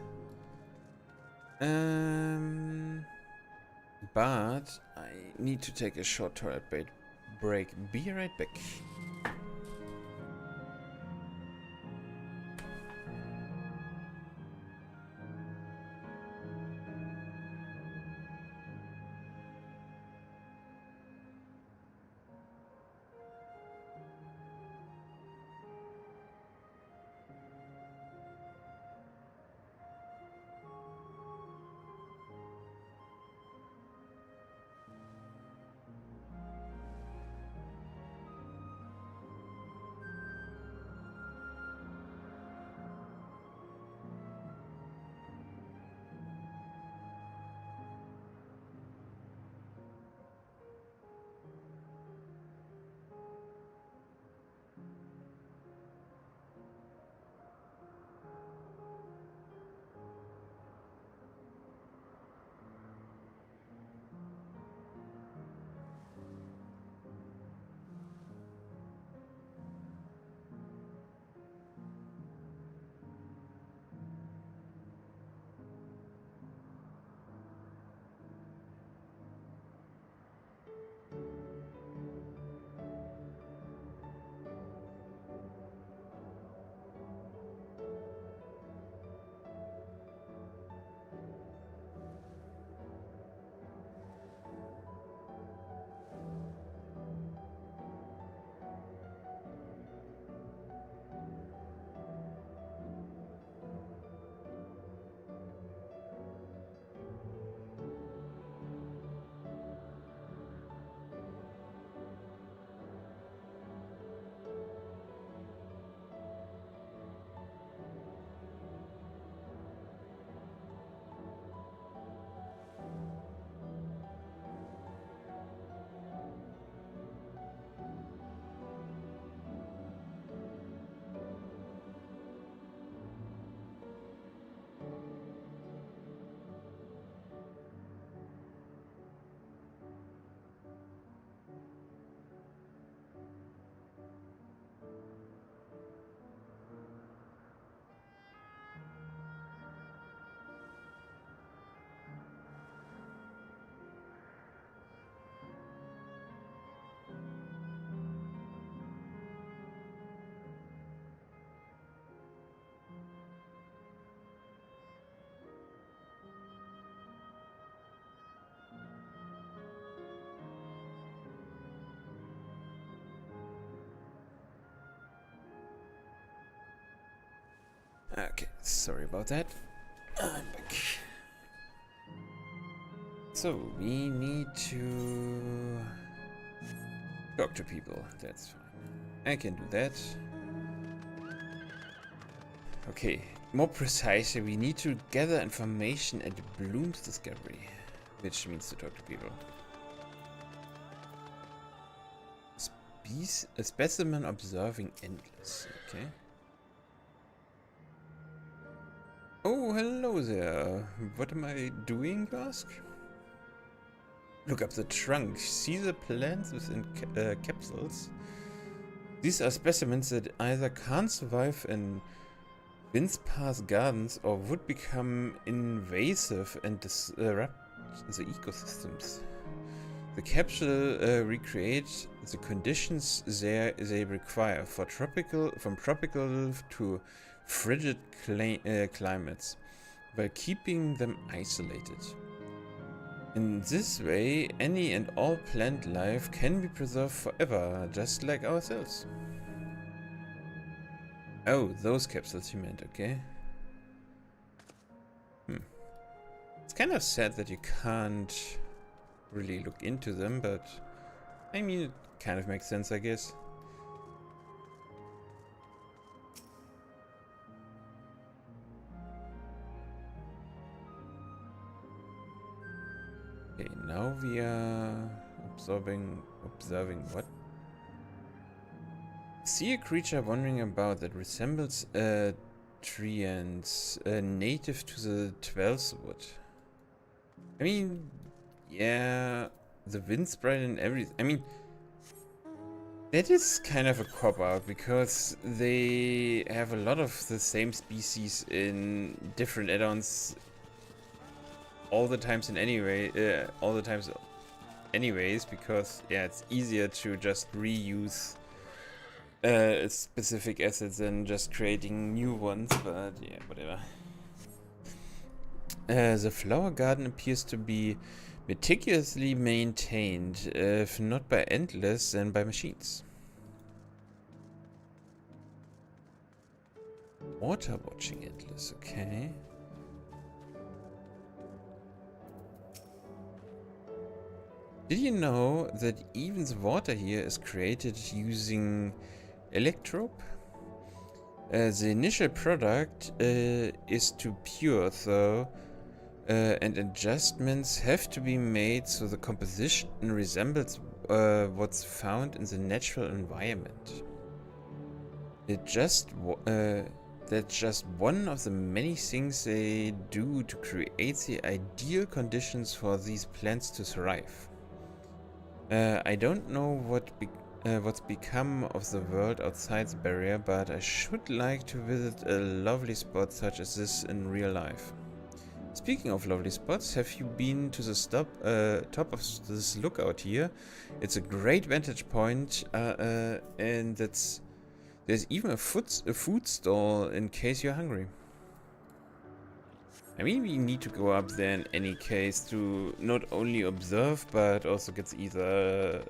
But I need to take a short toilet break. Be right back. Okay, sorry about that. I'm back. So, we need to Talk to people, that's fine. I can do that. Okay, more precisely, we need to gather information at Bloom's discovery, which means to talk to people. A specimen observing endless, okay. Oh, hello there. What am I doing, you ask? Look up the trunk. See the plants within capsules? These are specimens that either can't survive in Windspar's gardens or would become invasive and disrupt the ecosystems. The capsule recreates the conditions they require from tropical to frigid climates, while keeping them isolated. In this way, any and all plant life can be preserved forever, just like ourselves. Oh, those capsules you meant, okay. It's kind of sad that you can't really look into them, but I mean, it kind of makes sense, I guess. Okay, now we are observing what? See a creature wandering about that resembles a treant, native to the 12th wood. I mean, yeah, the wind sprite and everything. I mean, that is kind of a cop-out because they have a lot of the same species in different add-ons all the times anyways, because yeah, it's easier to just reuse specific assets than just creating new ones, but yeah, whatever. The flower garden appears to be meticulously maintained, if not by Endless, then by machines. Water watching Endless, okay. Did you know that even the water here is created using electrope? The initial product is too pure, though, and adjustments have to be made so the composition resembles what's found in the natural environment. That's just one of the many things they do to create the ideal conditions for these plants to thrive. I don't know what's become of the world outside the barrier, but I should like to visit a lovely spot such as this in real life. Speaking of lovely spots, have you been to the top of this lookout here? It's a great vantage point, and there's even a food stall in case you're hungry. I mean, we need to go up there in any case to not only observe, but also get either...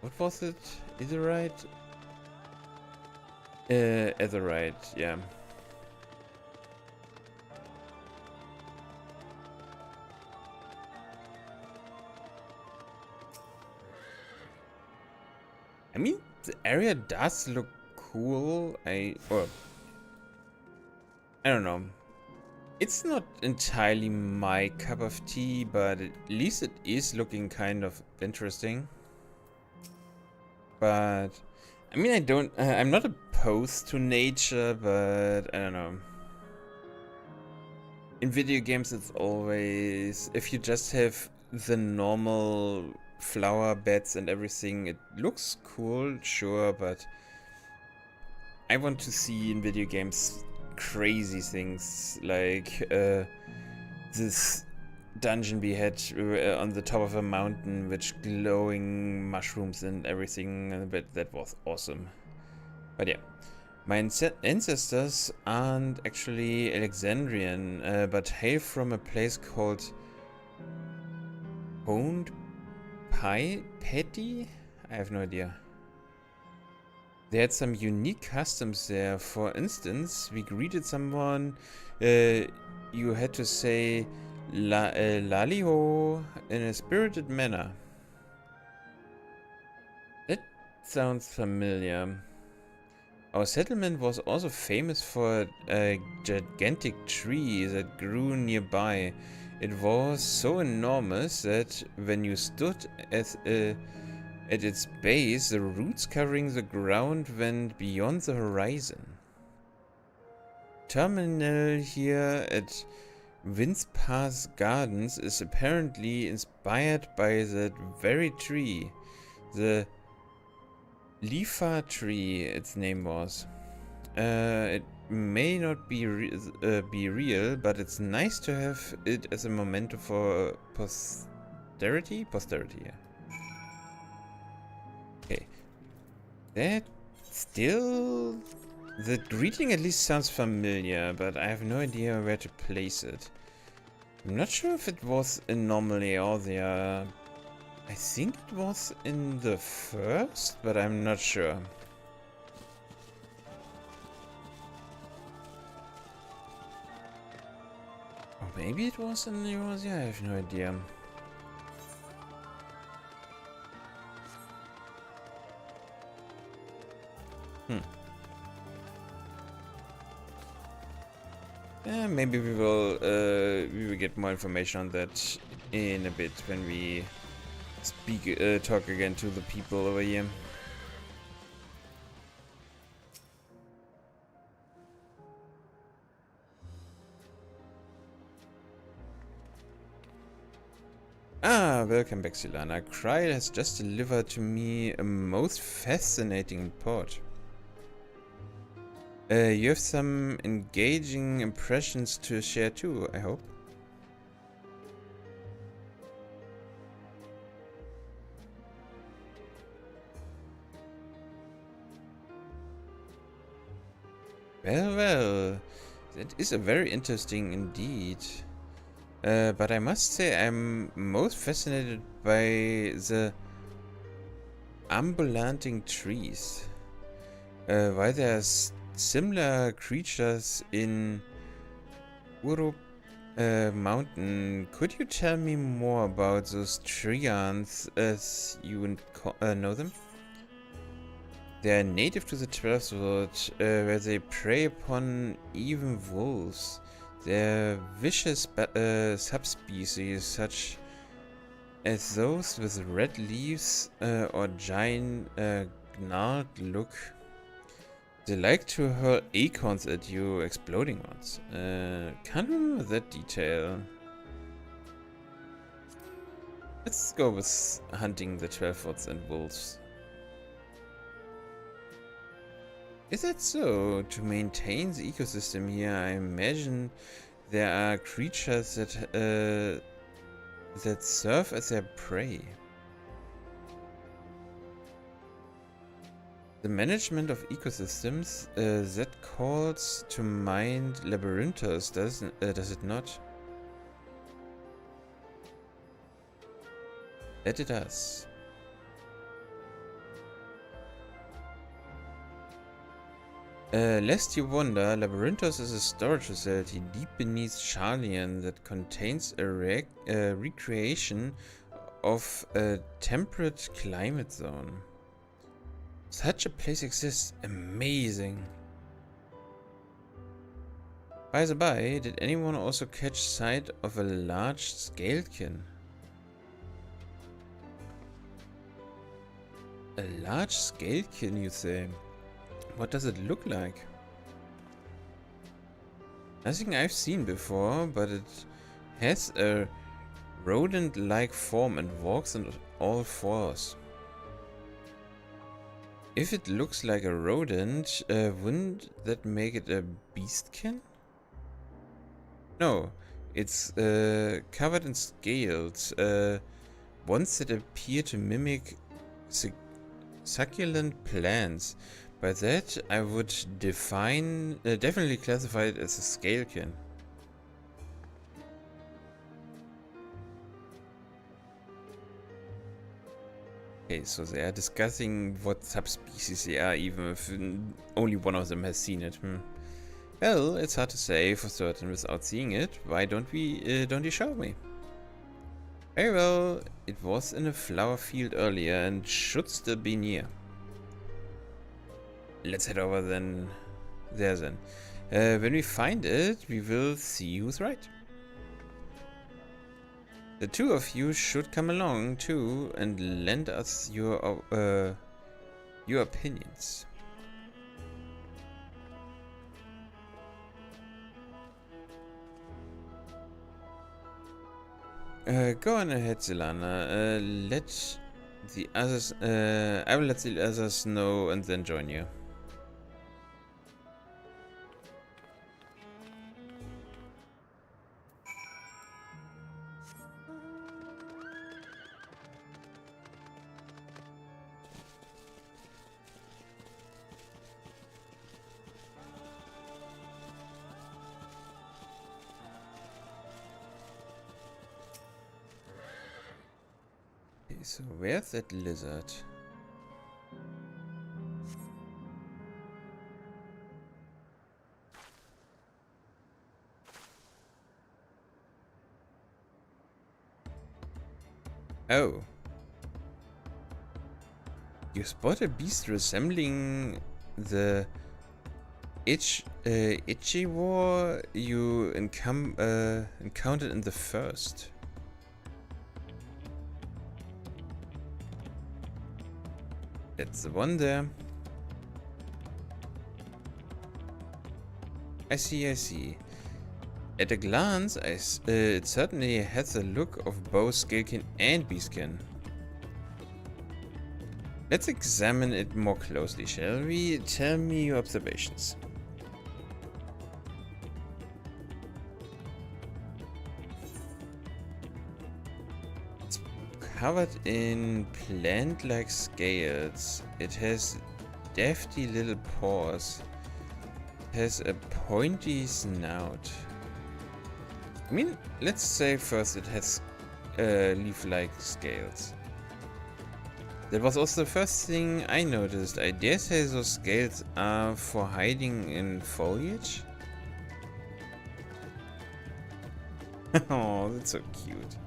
What was it? Etherite? Etherite, yeah. I mean, the area does look cool. I don't know. It's not entirely my cup of tea, but at least it is looking kind of interesting. But I mean, I'm not opposed to nature, but I don't know. In video games, it's always, if you just have the normal flower beds and everything, it looks cool, sure, but I want to see in video games crazy things like this dungeon we had on the top of a mountain with glowing mushrooms and everything, but that was awesome. But yeah, my ancestors aren't actually Alexandrian, but hail from a place called Honed Petty? I have no idea. They had some unique customs there. For instance, we greeted someone, you had to say Laliho in a spirited manner. sounds familiar. Our settlement was also famous for a gigantic tree that grew nearby. It was so enormous that when you stood at its base, the roots covering the ground went beyond the horizon. Terminal here at Winds Pass Gardens is apparently inspired by that very tree. The Lifa tree, its name was. It may not be real, but it's nice to have it as a memento for posterity. Yeah. Okay. That still, the greeting at least sounds familiar, but I have no idea where to place it. I'm not sure if it was in normally or the. I think it was in the first, but I'm not sure. Or maybe it was in yours, yeah, I have no idea. Yeah, maybe we will get more information on that in a bit when we talk again to the people over here. Ah, welcome back, Silana. Kryl has just delivered to me a most fascinating report. You have some engaging impressions to share too, I hope. Well, that is a very interesting indeed. But I must say I'm most fascinated by the ambulating trees. Why there's similar creatures in Urup Mountain. Could you tell me more about those treants as you know them? They are native to the 12th world, where they prey upon even wolves. They're vicious subspecies, such as those with red leaves or giant gnarled look. They like to hurl acorns at you, exploding ones. Can't remember that detail. Let's go with hunting the 12 woods and wolves. Is that so? To maintain the ecosystem here, I imagine there are creatures that that serve as their prey. The management of ecosystems, that calls to mind labyrinthos, does it not? That it does. Lest you wonder, Labyrinthos is a storage facility deep beneath Charlian that contains a recreation of a temperate climate zone. Such a place exists. Amazing. By the by, did anyone also catch sight of a large scalekin? A large scalekin, you say? What does it look like? Nothing I've seen before, but it has a rodent-like form and walks on all fours. If it looks like a rodent, wouldn't that make it a beastkin? No, it's covered in scales, ones that appear to mimic succulent plants. By that, I would definitely classify it as a scalekin. Okay, so they are discussing what subspecies they are, even if only one of them has seen it. Well, it's hard to say for certain without seeing it. Why don't you show me? Very well, it was in a flower field earlier and should still be near. let's head over then. There then. When we find it, we will see who's right. The two of you should come along too and lend us your opinions. Go on ahead, Zelana. Let the others. I will let the others know and then join you. So where's that lizard? Oh. You spot a beast resembling the Ichivore you encountered in the first. That's the one there. I see. At a glance, it certainly has the look of both scalekin and beastkin. Let's examine it more closely, shall we? Tell me your observations. Covered in plant-like scales. It has defty little paws. It has a pointy snout. I mean, let's say first it has leaf-like scales. That was also the first thing I noticed. I dare say those scales are for hiding in foliage. Oh, that's so cute.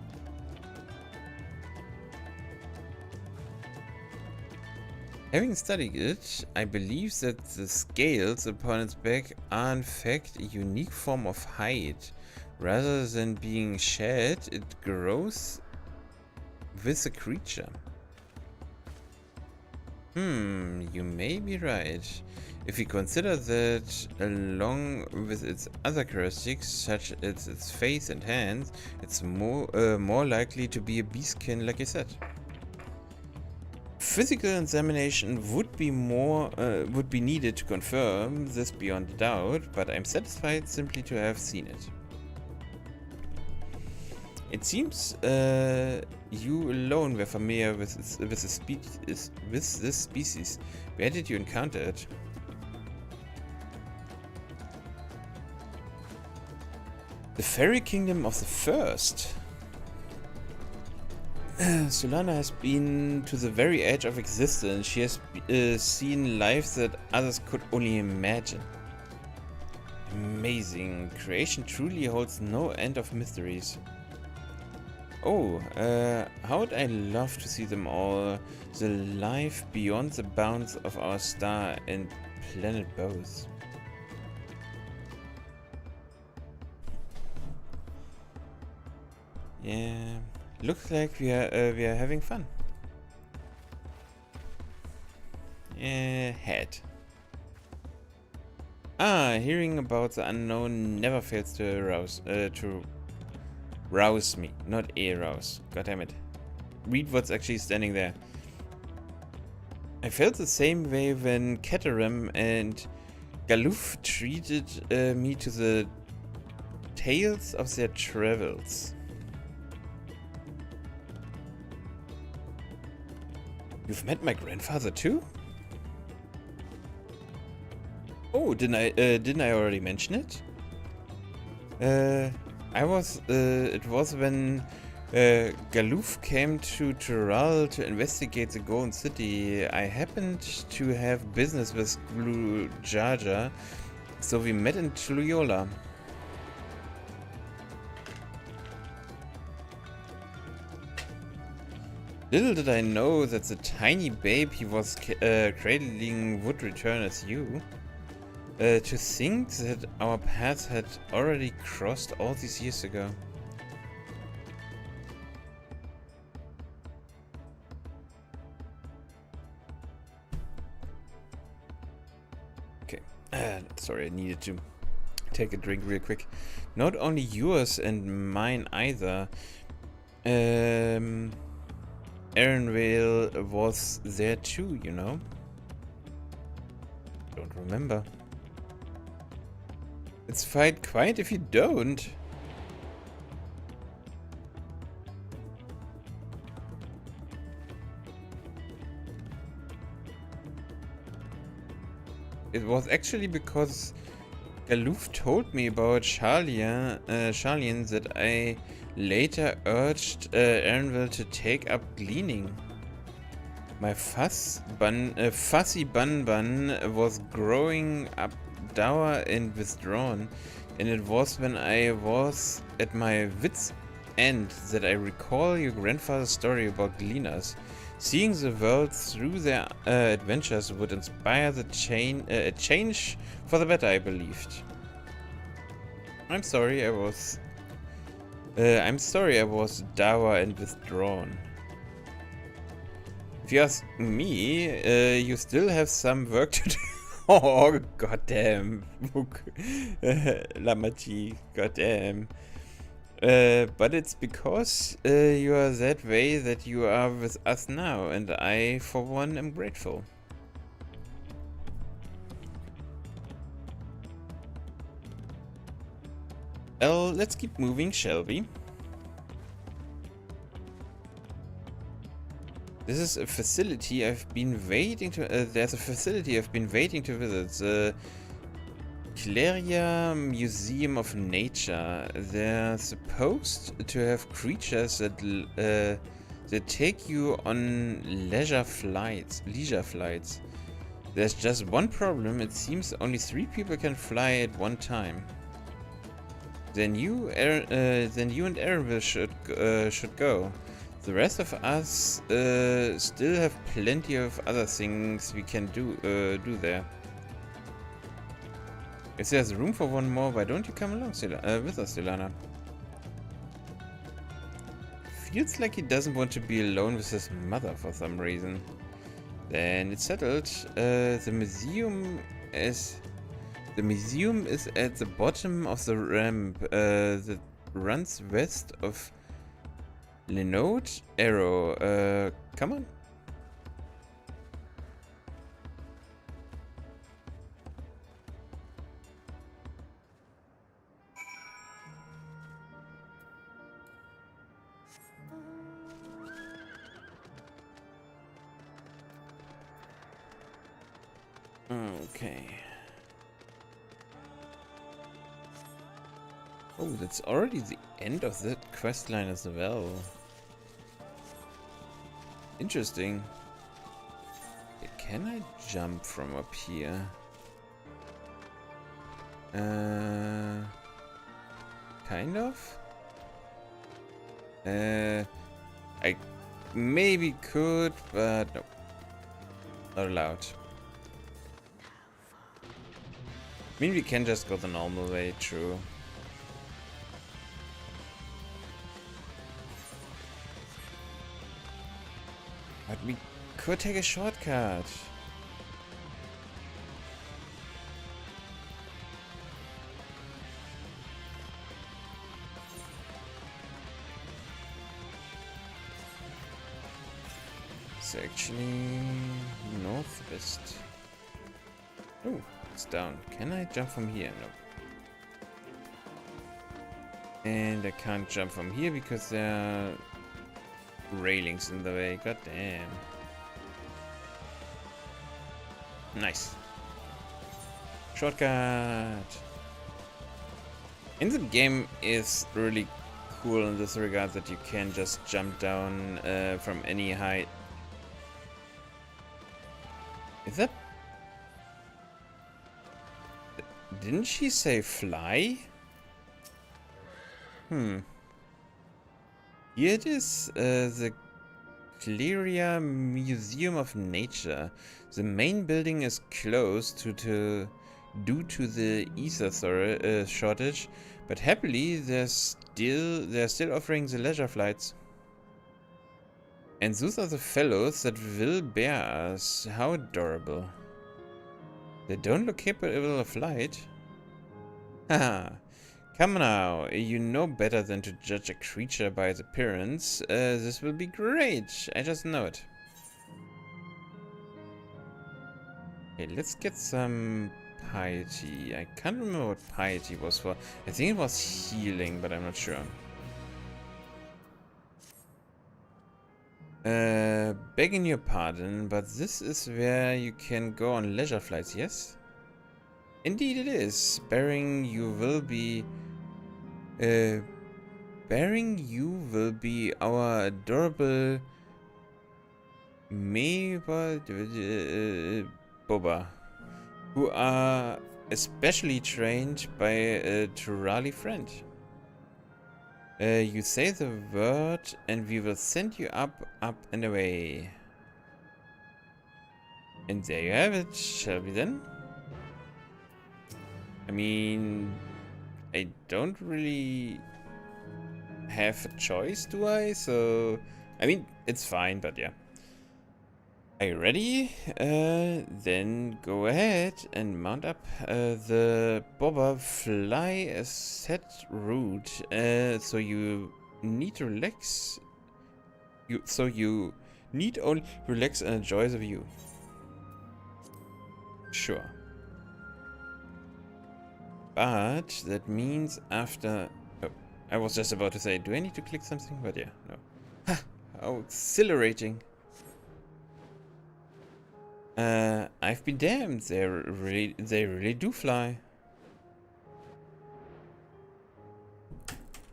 Having studied it, I believe that the scales upon its back are in fact a unique form of hide. Rather than being shed, it grows with the creature. You may be right. If we consider that along with its other characteristics, such as its face and hands, it's more likely to be a beastkin, like I said. Physical examination would be needed to confirm this beyond a doubt, but I'm satisfied simply to have seen it. It seems you alone were familiar with this species. Where did you encounter it? The fairy kingdom of the first. Solana has been to the very edge of existence. She has seen lives that others could only imagine. Amazing. Creation truly holds no end of mysteries. Oh, how would I love to see them all. The life beyond the bounds of our star and planet both. Yeah. Looks like we are having fun. Head. Hearing about the unknown never fails to rouse me, not arouse. God damn it. Read what's actually standing there. I felt the same way when Caterham and Galuf treated me to the tales of their travels. You've met my grandfather too? Oh, didn't I already mention it? It was when Galuf came to Tural to investigate the Golden City. I happened to have business with Blue Jaja, so we met in Tuliola. Little did I know that the tiny babe he was cradling would return as you. To think that our paths had already crossed all these years ago. Okay, sorry, I needed to take a drink real quick. Not only yours and mine either. Aaronvale was there too, you know? Don't remember. It's fine quiet if you don't. It was actually because Galoof told me about Charlian that I later urged Aaronville to take up gleaning. My fussy bun was growing up dour and withdrawn, and it was when I was at my wit's end that I recall your grandfather's story about gleaners. Seeing the world through their adventures would inspire the change for the better, I believed. I'm sorry I was dour and withdrawn. If you ask me, you still have some work to do. Oh, goddamn. Lamachi, goddamn. But it's because you are that way that you are with us now, and I, for one, am grateful. Well, let's keep moving, shall we? This is a facility I've been waiting to. There's a facility I've been waiting to visit. The Cleria Museum of Nature. They're supposed to have creatures that take you on leisure flights. There's just one problem. It seems only 3 people can fly at one time. Then you and Aaronville should go. The rest of us still have plenty of other things we can do there. If there's room for one more, why don't you come along with us, Silana? Feels like he doesn't want to be alone with his mother for some reason. Then it's settled. The museum is at the bottom of the ramp that runs west of Linode Arrow. Come on. Okay. Oh, that's already the end of that quest line as well. Interesting. Can I jump from up here? Kind of? I maybe could, but no. Not allowed. I mean, we can just go the normal way, true. But we could take a shortcut. It's actually northwest. Oh, it's down. Can I jump from here? No. And I can't jump from here because there are railings in the way. God damn. Nice. Shortcut. In the game is really cool in this regard that you can just jump down from any height. Is that... Didn't she say fly? Here it is, the Cleria Museum of Nature. The main building is closed due to the ether shortage, but happily they're still offering the leisure flights. And those are the fellows that will bear us. How adorable. They don't look capable of flight. Haha. Come now, you know better than to judge a creature by its appearance. This will be great. I just know it. Okay, let's get some piety. I can't remember what piety was for. I think it was healing, but I'm not sure. Begging your pardon, but this is where you can go on leisure flights, yes? Indeed it is. Bearing you will be our adorable Boba, who are especially trained by a Turali friend. You say the word and we will send you up, and away. And there you have it, shall we then? I mean, I don't really have a choice, do I? So, I mean, it's fine, but yeah. Are you ready? Then go ahead and mount up. The Boba fly a set route, so you need to relax. You need only relax and enjoy the view. Sure. But that means after... Oh, I was just about to say, do I need to click something? But yeah, no. Ha! How exhilarating. I've been damned. They really do fly.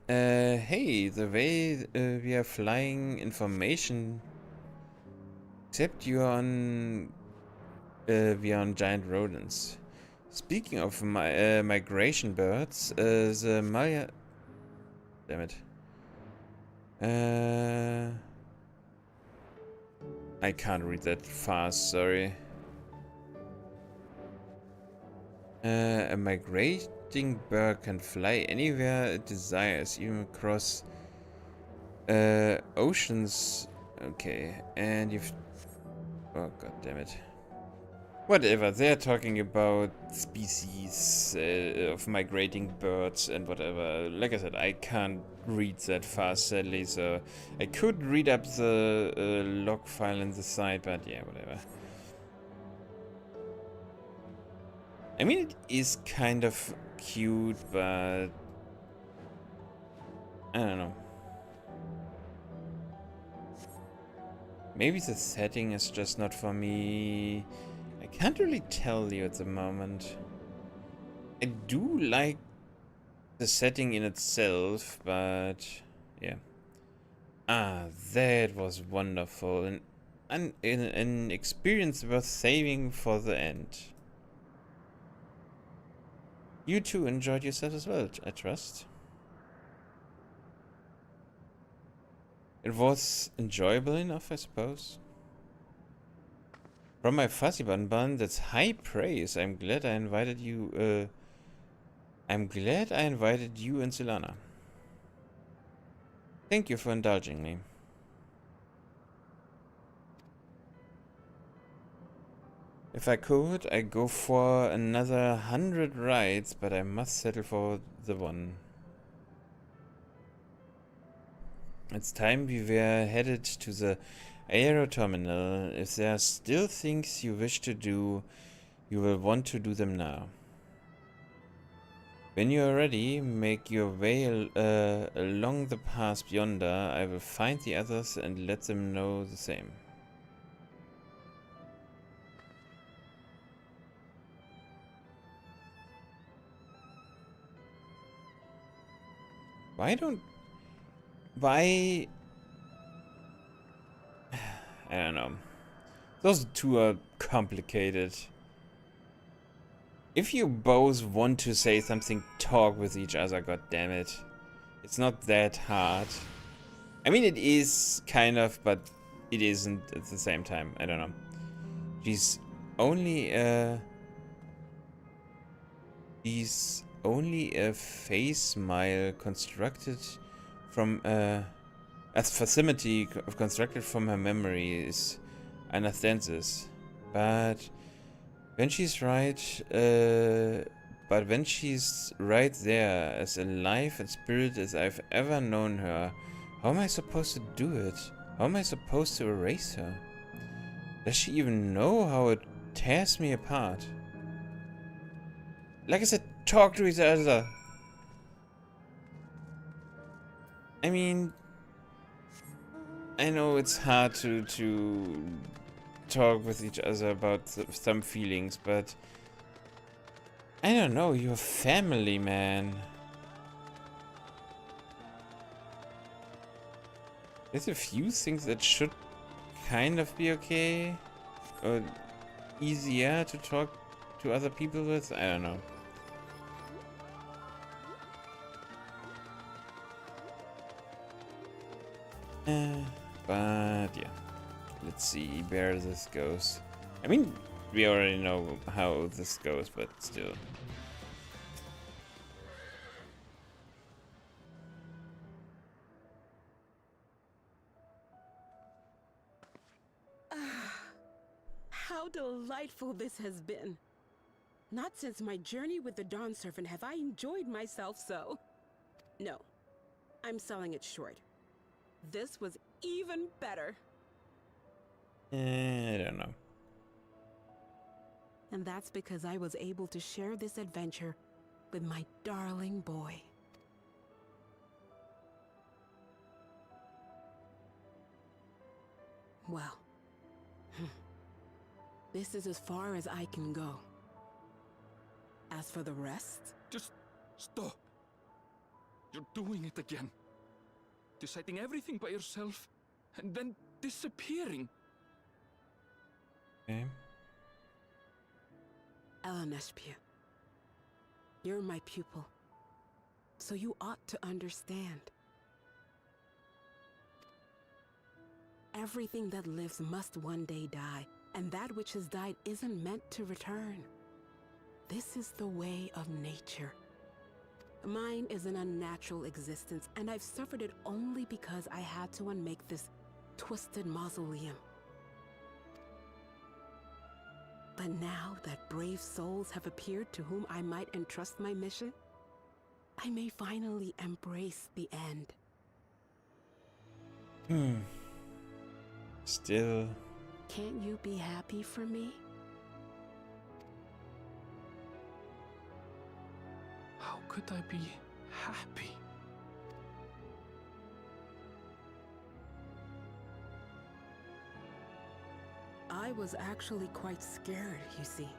Hey, the way we are flying information. Except we are on giant rodents. Speaking of migration birds, the Maya... Damn it. I can't read that fast, sorry. A migrating bird can fly anywhere it desires, even across oceans. Okay, and you've... Oh, god damn it. Whatever, they're talking about species of migrating birds and whatever. Like I said, I can't read that fast, sadly, so I could read up the log file in the side, but yeah, whatever. I mean, it is kind of cute, but I don't know. Maybe the setting is just not for me. I can't really tell you at the moment. I do like the setting in itself, but yeah. Ah, that was wonderful. An experience worth saving for the end. You too enjoyed yourself as well, I trust. It was enjoyable enough, I suppose. From my fuzzy bun, that's high praise. I'm glad I invited you. I'm glad I invited you and Silana. Thank you for indulging me. If I could, I'd go for another 100 rides, but I must settle for the one. It's time we were headed to the aero terminal. If there are still things you wish to do, you will want to do them now. When you are ready, make your way along the path yonder. I will find the others and let them know the same. Why? I don't know. Those two are complicated. If you both want to say something, talk with each other, goddammit. It's not that hard. I mean, it is kind of, but it isn't at the same time. I don't know. She's only a face smile constructed from a facsimile constructed from her memories. I understand this, but when she's right, there, as alive and spirit as I've ever known her, how am I supposed to do it? How am I supposed to erase her? Does she even know how it tears me apart? Like I said, talk to each other. I mean, I know it's hard to talk with each other about some feelings, but I don't know, you're family, man. There's a few things that should kind of be okay, or easier to talk to other people with. I don't know. But yeah, let's see where this goes. I mean, we already know how this goes, but still. How delightful this has been. Not since my journey with the Dawn Servant have I enjoyed myself so. No, I'm selling it short. This was even better. I don't know. And that's because I was able to share this adventure with my darling boy. Well, this is as far as I can go. As for the rest... Just stop. You're doing it again. Deciding everything by yourself, and then disappearing. Okay. Elenespia, you're my pupil, so you ought to understand. Everything that lives must one day die, and that which has died isn't meant to return. This is the way of nature. Mine is an unnatural existence, and I've suffered it only because I had to unmake this twisted mausoleum. But now that brave souls have appeared to whom I might entrust my mission, I may finally embrace the end. Still. Can't you be happy for me? How could I be happy? I was actually quite scared, you see.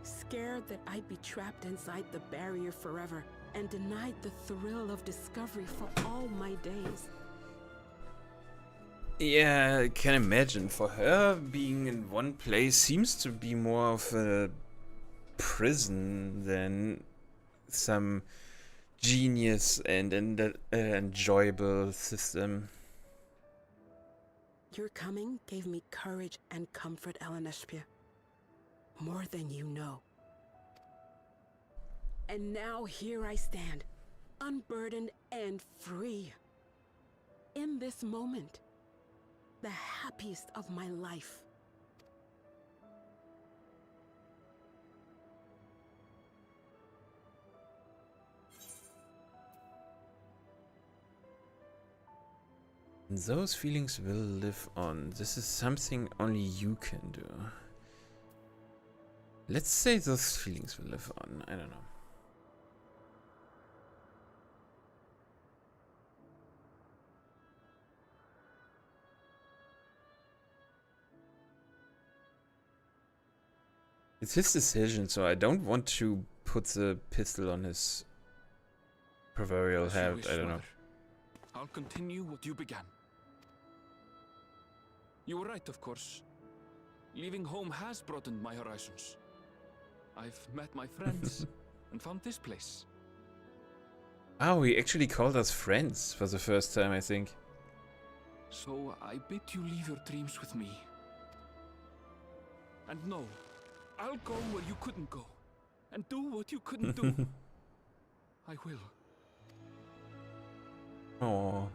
Scared that I'd be trapped inside the barrier forever and denied the thrill of discovery for all my days. Yeah, I can imagine. For her, being in one place seems to be more of a prison than some genius and enjoyable system. Your coming gave me courage and comfort, Elenespia. More than you know. And now here I stand, unburdened and free. In this moment, the happiest of my life. Those feelings will live on. This is something only you can do. Let's say those feelings will live on. I don't know. It's his decision, so I don't want to put the pistol on his proverbial As you head. wish, I don't know. Father. I'll continue what you began. You were right, of course. Leaving home has broadened my horizons. I've met my friends and found this place. Oh, he actually called us friends for the first time, I think. So I bid you leave your dreams with me. And no, I'll go where you couldn't go. And do what you couldn't do. I will. Oh.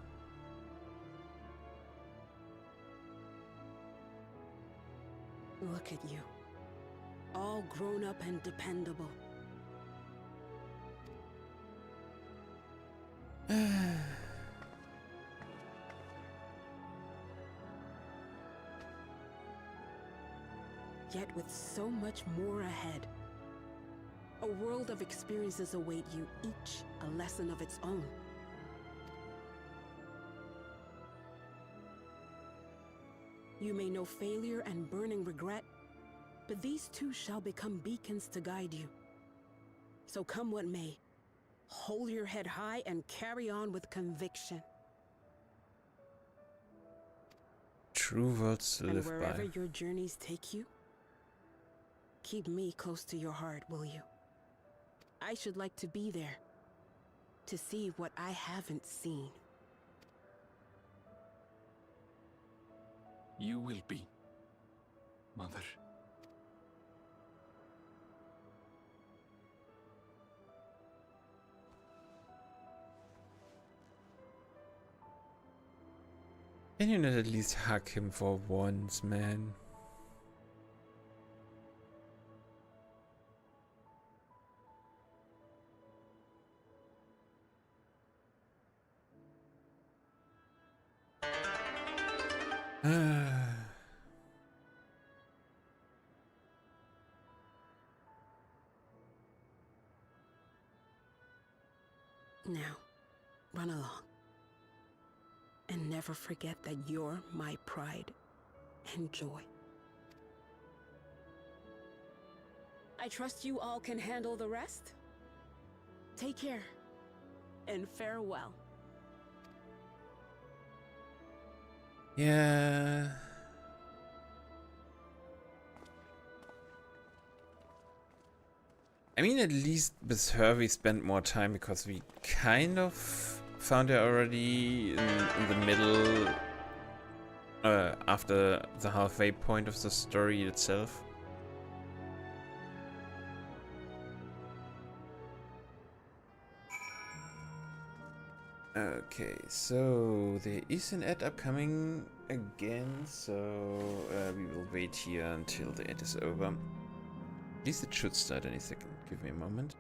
Look at you. All grown up and dependable. Yet with so much more ahead. A world of experiences await you, each a lesson of its own. You may know failure and burning regret, but these too shall become beacons to guide you. So come what may, hold your head high and carry on with conviction. True words to And live wherever by. your journeys take you, keep me close to your heart, will you? I should like to be there, to see what I haven't seen. You will be, Mother. Can you not at least hug him for once, man? Now, run along. And never forget that you're my pride and joy. I trust you all can handle the rest. Take care, and farewell. Yeah. I mean, at least with her we spent more time because we kind of found her already in the middle, after the halfway point of the story itself. Okay, so there is an ad upcoming again, so we will wait here until the ad is over. At least it should start any second. Give me a moment.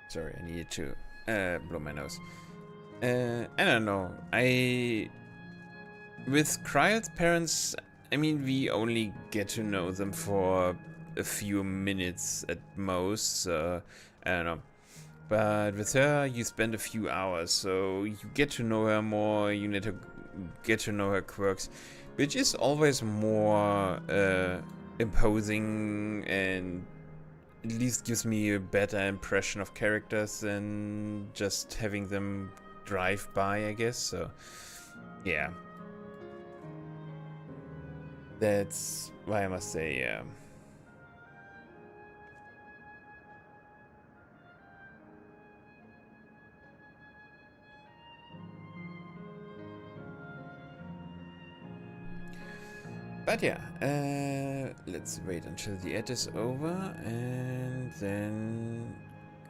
Sorry, I needed to blow my nose. I don't know. With Kryle's parents, I mean, we only get to know them for a few minutes at most, so I don't know. But with her, you spend a few hours, so you get to know her more, you need to get to know her quirks, which is always more imposing and at least gives me a better impression of characters than just having them drive by, I guess, so yeah. That's why I must say, yeah. But yeah, let's wait until the ad is over and then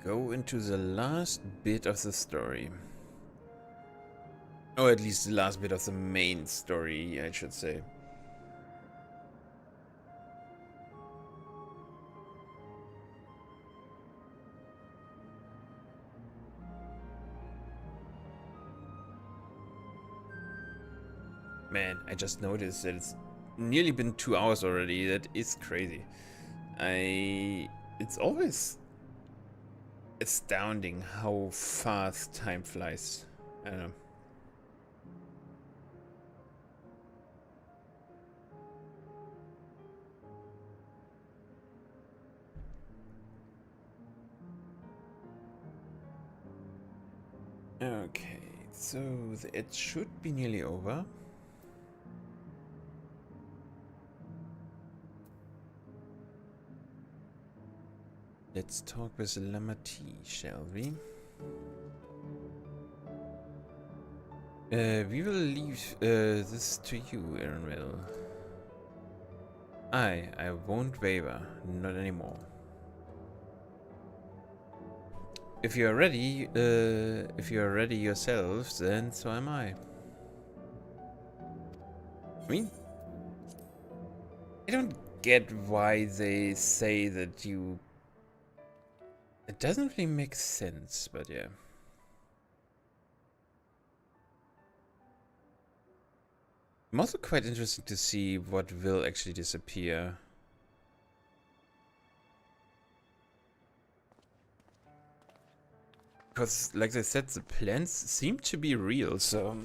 go into the last bit of the story. Or at least the last bit of the main story, I should say. Man, I just noticed that it's nearly been 2 hours already. That is crazy. It's always astounding how fast time flies. I don't know. Okay, so it should be nearly over. Let's talk with Lamati, shall we? We will leave this to you, Aaronville. I won't waver, not anymore. If you are ready yourselves, then so am I. I mean, I don't get why they say that you... It doesn't really make sense, but yeah. I'm also quite interested to see what will actually disappear. Because, like I said, the plans seem to be real, so...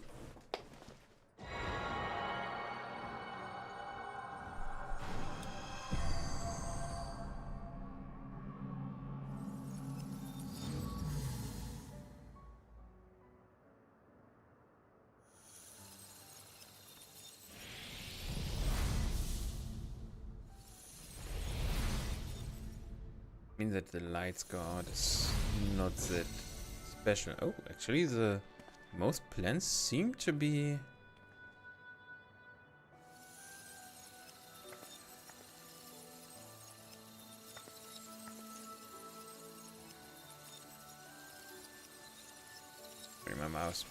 I mean that the lights god is not that special. Oh, actually the most plans seem to be... Bring my mouse.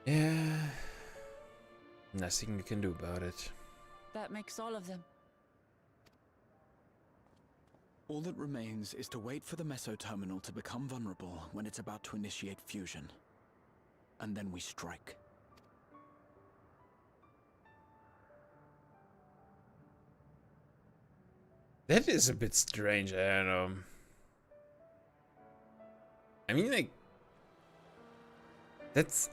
Yeah, nothing we can do about it. That makes all of them. All that remains is to wait for the meso terminal to become vulnerable when it's about to initiate fusion. And then we strike. That is a bit strange, I don't know. I mean, like... That's...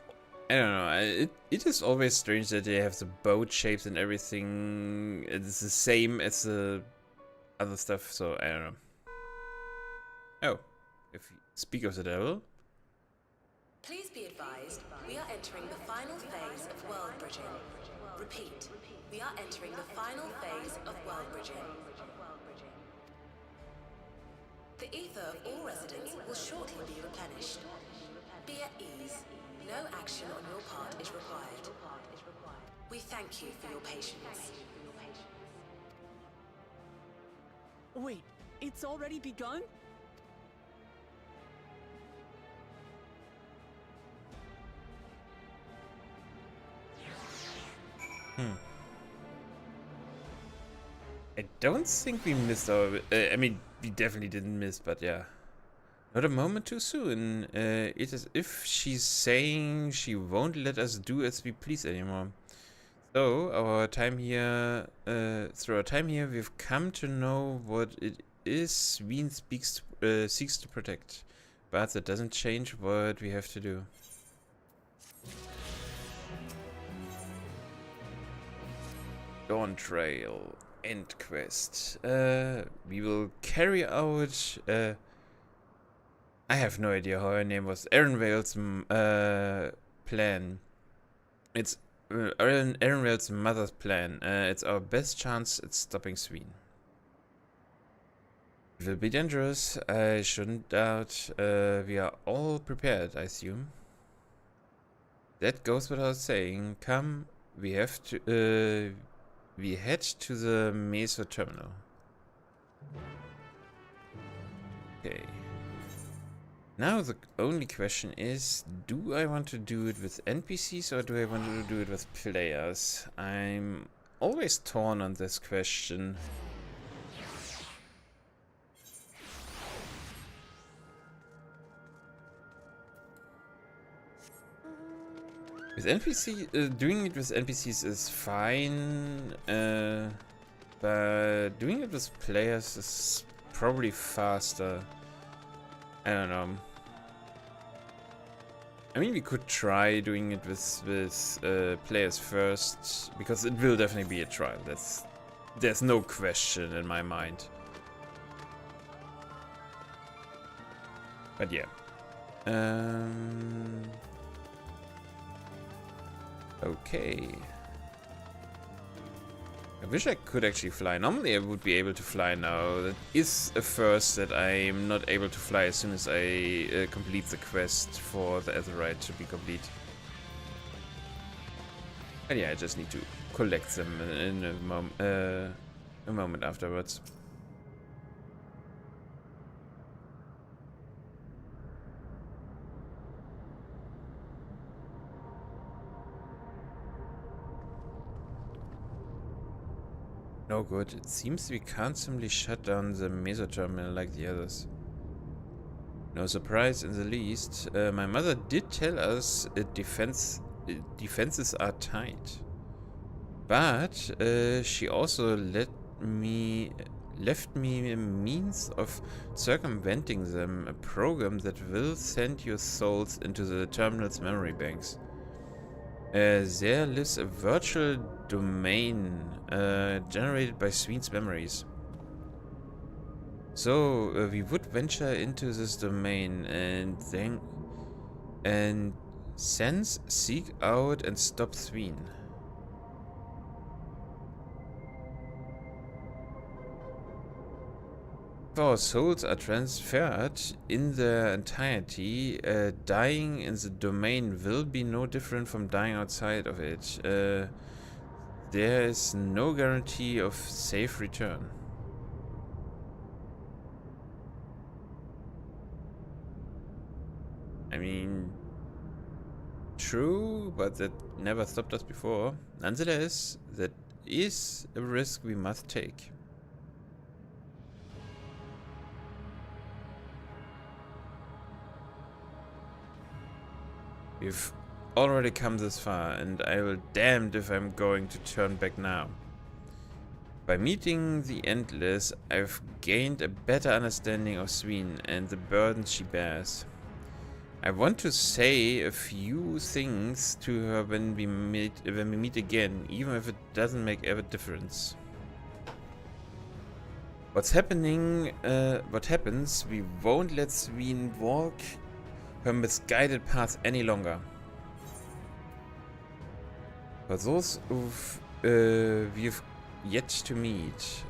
I don't know, it is always strange that they have the boat shapes and everything. It's the same as the other stuff, so I don't know. Oh, if you speak of the devil. Please be advised, we are entering the final phase of world bridging. Repeat, we are entering the final phase of world bridging. The ether of all residents will shortly be replenished. Be at ease. No action on your part is required. We thank you for your patience. Wait, it's already begun? I don't think we missed our... I mean, we definitely didn't miss, but yeah. Not a moment too soon. It is if she's saying she won't let us do as we please anymore. So, our time here, through our time here, we've come to know what it is Sween seeks to protect. But that doesn't change what we have to do. Dawntrail, end quest. We will carry out... I have no idea how her name was. Aaronvale's plan. It's Aaronvale's mother's plan. It's our best chance at stopping Sween. It will be dangerous. I shouldn't doubt. We are all prepared, I assume. That goes without saying. Come, we have to. We head to the Meso terminal. Okay. Now the only question is, do I want to do it with NPCs or do I want to do it with players? I'm always torn on this question. With NPC, doing it with NPCs is fine, but doing it with players is probably faster. I don't know. I mean, we could try doing it with players first, because it will definitely be a trial. That's there's no question in my mind. But yeah. Okay. I wish I could actually fly. Normally I would be able to fly now. That is a first that I'm not able to fly as soon as I complete the quest for the Aetheryte to be complete. And yeah, I just need to collect them in a moment afterwards. No good. It seems we can't simply shut down the mesoterminal like the others. No surprise in the least. My mother did tell us defenses are tight. But she also left me a means of circumventing them, a program that will send your souls into the terminal's memory banks. There lives a virtual domain generated by Sween's memories. So we would venture into this domain and sense, seek out and stop Sween. If our souls are transferred in their entirety, dying in the domain will be no different from dying outside of it. There is no guarantee of safe return. I mean, true, but that never stopped us before. Nonetheless, that is a risk we must take. We've already come this far, and I will damned if I'm going to turn back now. By meeting the Endless, I've gained a better understanding of Sween and the burden she bears. I want to say a few things to her when we meet again, even if it doesn't make a difference. What happens, we won't let Sween walk her misguided path any longer. For those we've yet to meet,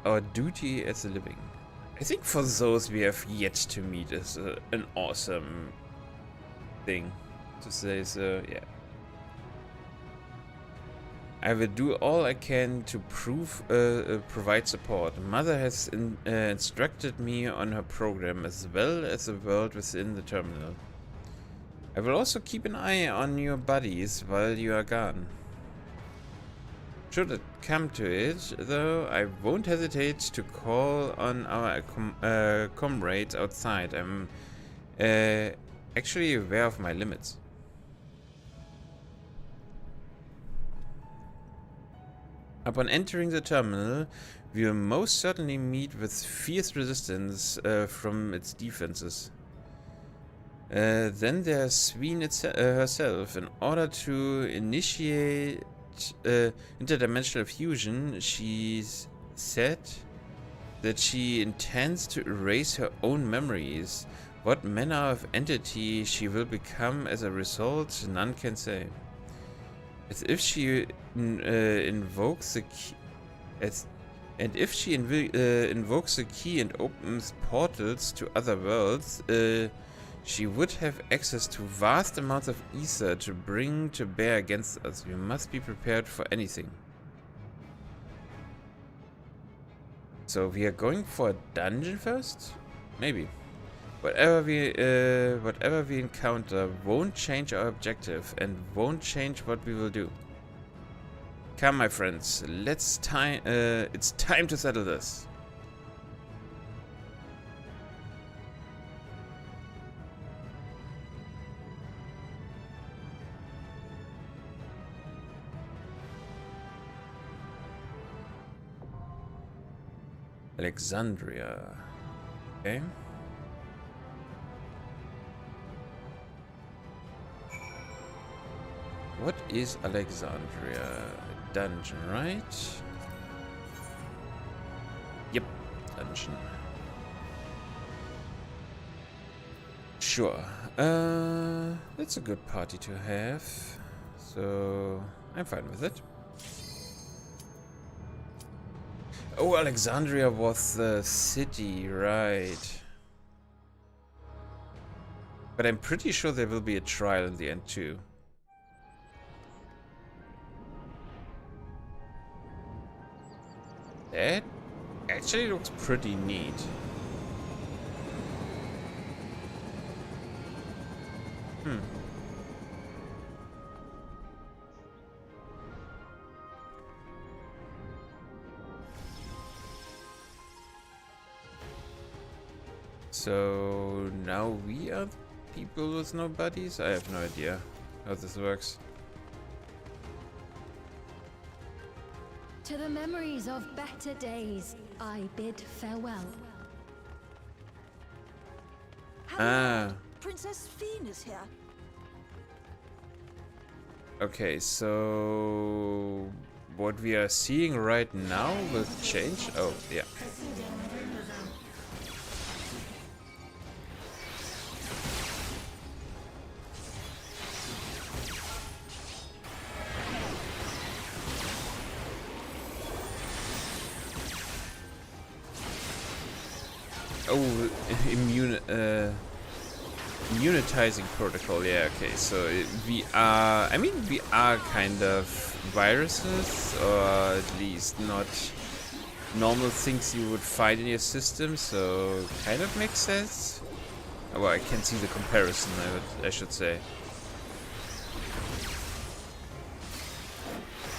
our duty as a living. I think for those we have yet to meet is an awesome thing to say, so yeah. I will do all I can to provide support. Mother has instructed me on her program as well as the world within the terminal. I will also keep an eye on your buddies while you are gone. Should it come to it, though, I won't hesitate to call on our comrades outside. I'm actually aware of my limits. Upon entering the terminal, we will most certainly meet with fierce resistance from its defenses. Then there's Sween herself. In order to initiate interdimensional fusion, she's said that she intends to erase her own memories. What manner of entity she will become as a result, none can say. As if she invokes the key, invokes the key and opens portals to other worlds, she would have access to vast amounts of ether to bring to bear against us. We must be prepared for anything. So we are going for a dungeon first? Maybe. Whatever we encounter won't change our objective and won't change what we will do. Come, my friends, it's time to settle this. Alexandria. Okay. What is Alexandria? A dungeon, right? dungeon. Sure. That's a good party to have. So I'm fine with it. Oh, Alexandria was the city, right? But I'm pretty sure there will be a trial in the end too. That actually looks pretty neat. So now we are the people with no bodies? I have no idea how this works. To the memories of better days, I bid farewell. Ah, Princess Fiend is here. okay, so what we are seeing right now will change? Oh, yeah. Oh, immunitizing protocol. Yeah, okay. So we are, I mean, we are kind of viruses, or at least not normal things you would find in your system. So kind of makes sense. Well, I can see the comparison. I should say.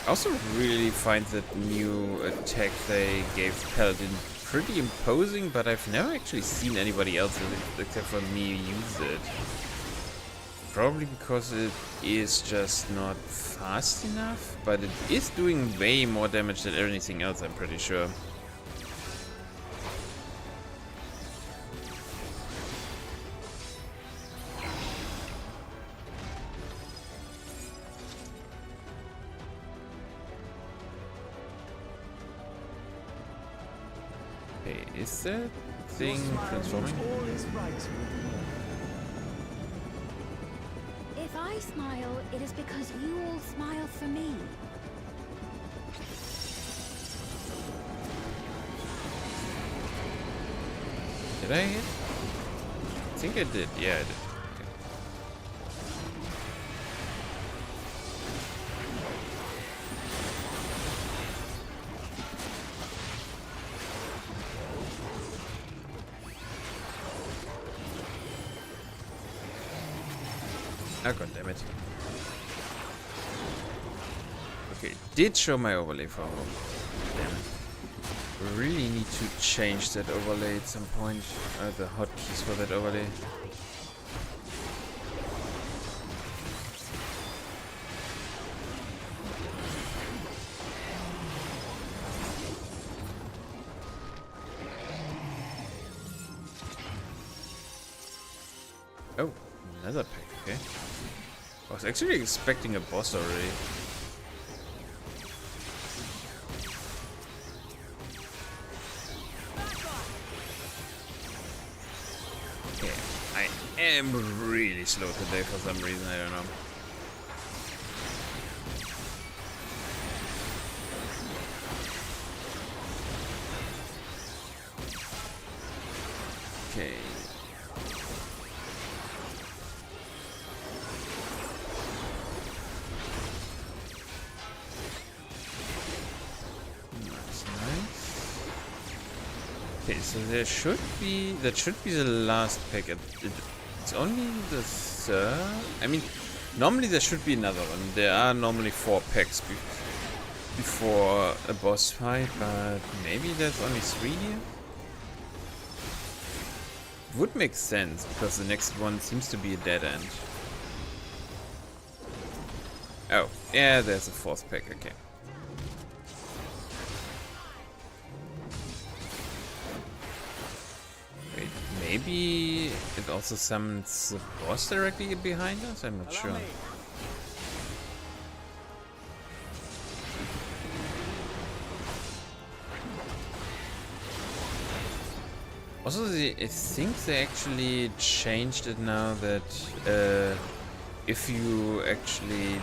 I also really find that new attack they gave Paladin pretty imposing, but I've never actually seen anybody else except for me use it. Probably because it is just not fast enough, but it is doing way more damage than anything else, I'm pretty sure. Okay, is that thing transforming? If I smile, it is because you all smile for me. Did I hit? I think I did. Yeah, I did. Oh, god damn it. Okay, did show my overlay for damn it. Really need to change that overlay at some point. The hotkeys for that overlay. Oh, another pack, okay. I was actually expecting a boss already. Okay, I am really slow today for some reason, I don't know. Okay. Okay, so that should be the last pack. It's only the third. I mean, normally there should be another one. There are normally 4 packs before a boss fight, but maybe there's only 3 here. Would make sense because the next one seems to be a dead end. Oh, yeah, there's a 4th pack. Okay. Maybe it also summons the boss directly behind us? I'm not sure. Also, I think they actually changed it now that if you actually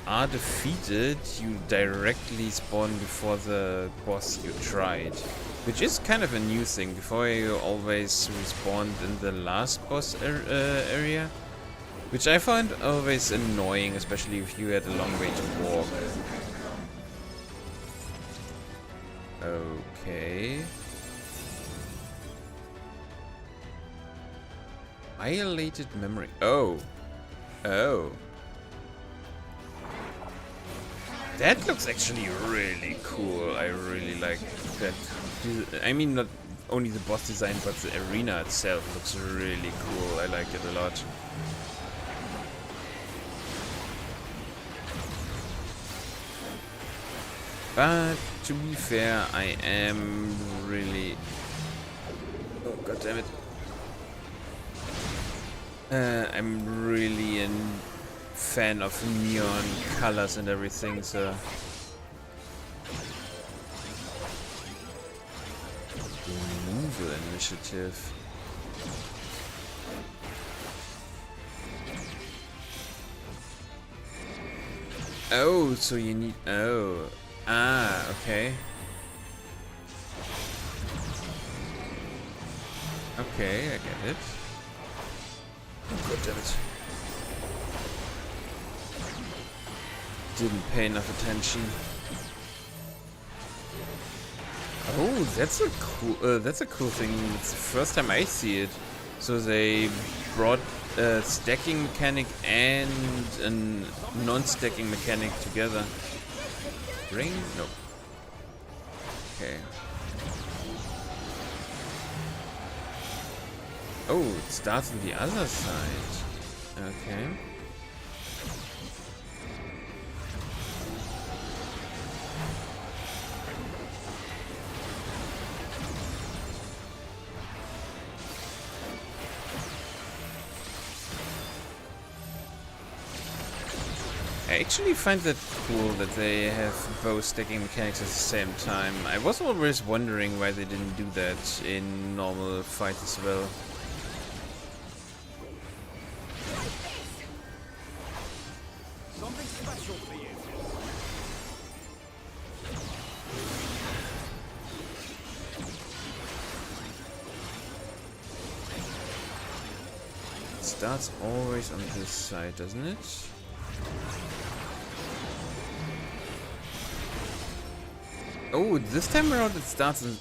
are defeated, you directly spawn before the boss you tried. Which is kind of a new thing. Before you always respawned in the last boss area. Which I find always annoying, especially if you had a long way to walk. Okay. Violated memory. Oh. Oh. That looks actually really cool. I really like that. I mean, not only the boss design, but the arena itself looks really cool. I like it a lot. But to be fair, I am really... Oh, god damn it. I'm really a fan of neon colors and everything, so... Removal initiative. Oh, so you need... Oh. Ah, okay. Okay, I get it. Oh, god damn it. Didn't pay enough attention. Oh, that's a cool thing. It's the first time I see it. So they brought a stacking mechanic and a non-stacking mechanic together. Ring? Nope. Okay. Oh, it starts on the other side. Okay. I actually find that cool that they have both stacking mechanics at the same time. I was always wondering why they didn't do that in normal fights as well. Something special for you. It starts always on this side, doesn't it? Oh, this time around it starts in...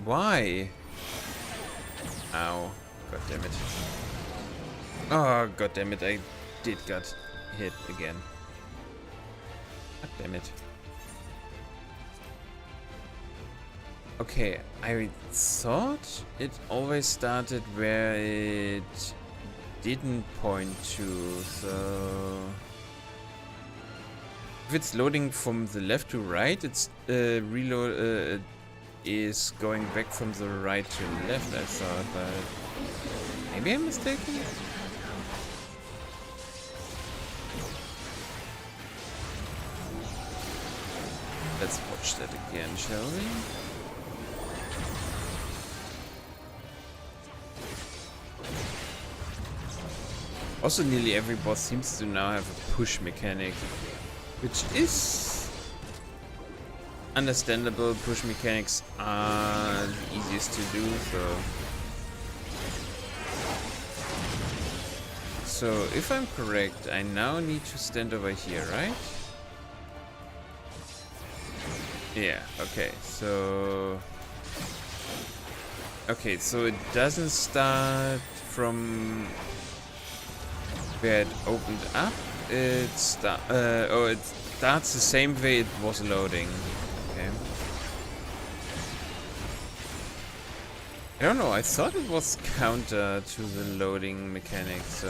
Why? Ow. God damn it. Oh, god damn it. I did got hit again. God damn it. Okay, I thought it always started where it didn't point to, so... If it's loading from the left to right, it's reload is going back from the right to left, I thought, but maybe I'm mistaken? Let's watch that again, shall we? Also, nearly every boss seems to now have a push mechanic. Which is understandable. Push mechanics are the easiest to do, so if I'm correct, I now need to stand over here, right? Yeah, okay, so it doesn't start from where it opened up. It starts the same way it was loading. Okay. I don't know, I thought it was counter to the loading mechanics.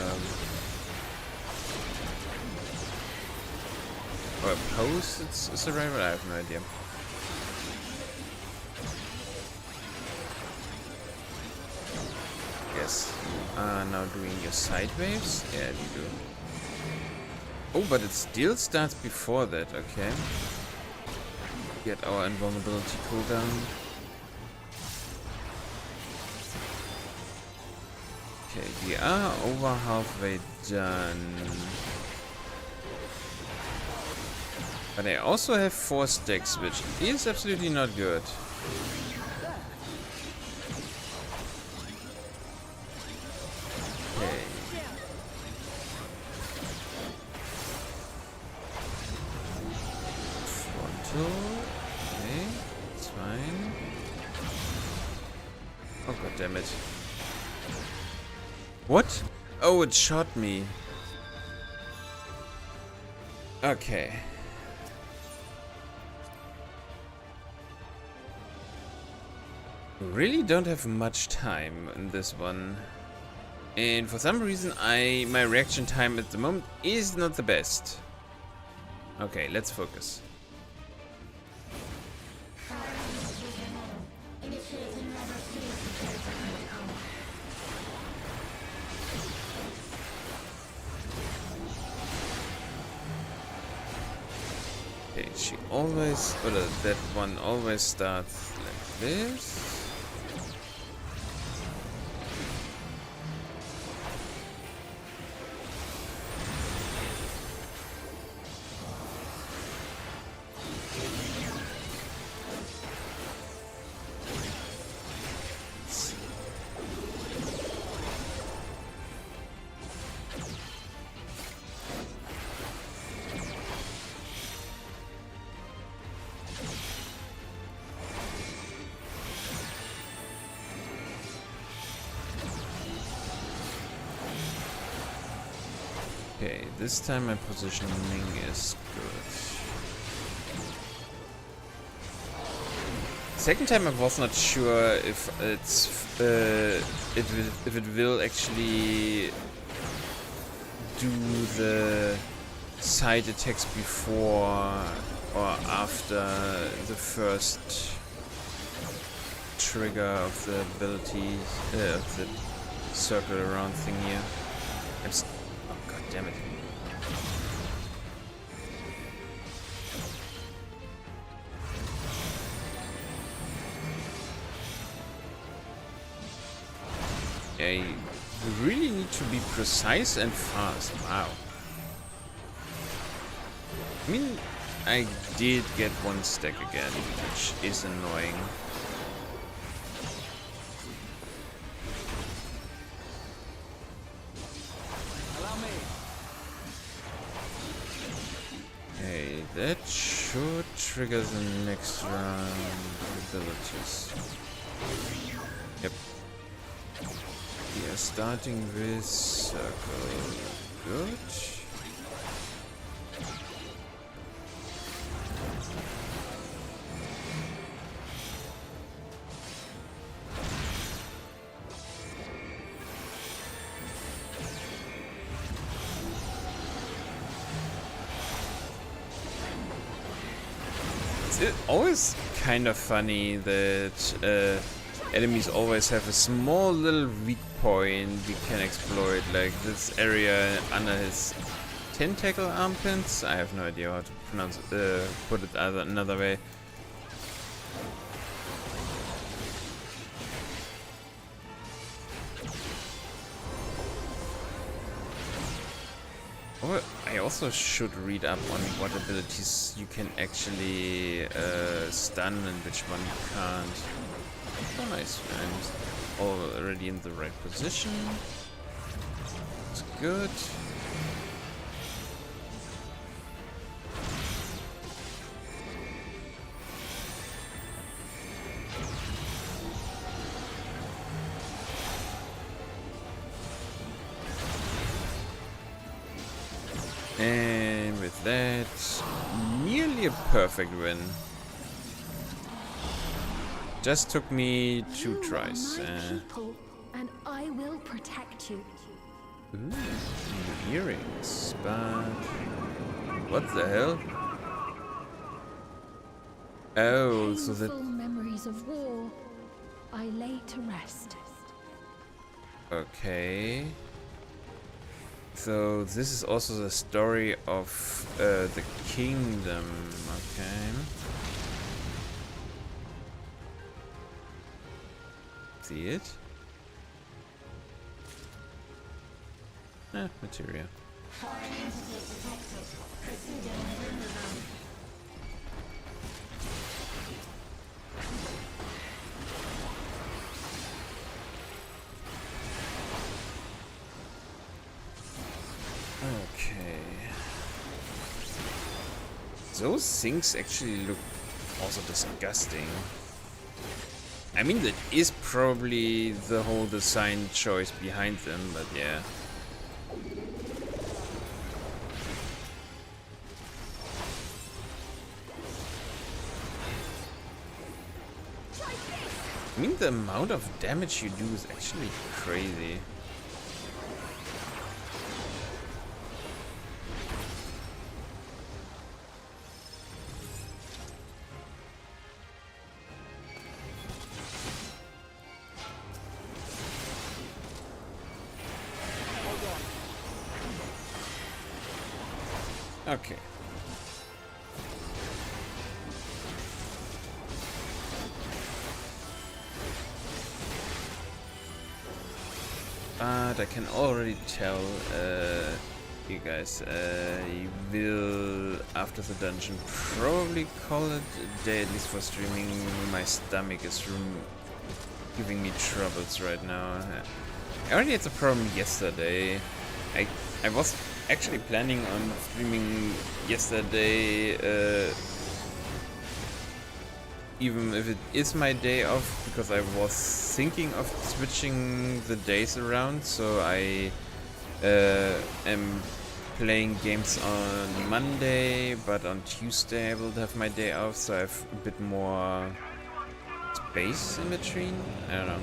Or opposed its arrival? I have no idea. Yes. Now doing your side waves? Yeah, you do. Oh, but it still starts before that, okay. Get our invulnerability cooldown. Okay, we are over halfway done. But I also have 4 stacks, which is absolutely not good. Okay. Frontal. Okay, it's fine. Oh god damn it. What? Oh, it shot me. Okay. Really don't have much time in this one. And for some reason my reaction time at the moment is not the best. Okay, let's focus. Okay, she always, or that one always starts like this. Okay, this time my positioning is good. Second time I was not sure if it's if it will actually do the side attacks before or after the first trigger of the ability of the circle around thing here. Oh god damn it. I really need to be precise and fast. Wow. I mean, I did get 1 stack again, which is annoying. Okay, that should trigger the next round abilities. Yep. We are starting with circle. Good. It's always kind of funny that enemies always have a small little weak point we can exploit, like this area under his tentacle armpits. I have no idea how to pronounce it, put it another way. Oh, I also should read up on what abilities you can actually stun and which one you can't. Oh nice, I'm already in the right position. It's good. And with that, nearly a perfect win. Just took me 2 tries. You are my people, and I will protect you. Ooh, new earrings, but what the hell? Oh, so that. Painful memories of war, I lay to rest. Okay. So this is also the story of the kingdom. Okay. See it? Materia. Okay. Those things actually look also disgusting. I mean, that is probably the whole design choice behind them, but yeah. I mean, the amount of damage you do is actually crazy. Okay. But I can already tell you guys, I will, after the dungeon, probably call it a day, at least for streaming. My stomach is giving me troubles right now. I already had the problem yesterday. I was actually planning on streaming yesterday, even if it is my day off, because I was thinking of switching the days around, so I am playing games on Monday, but on Tuesday I will have my day off, so I have a bit more space in between. I don't know.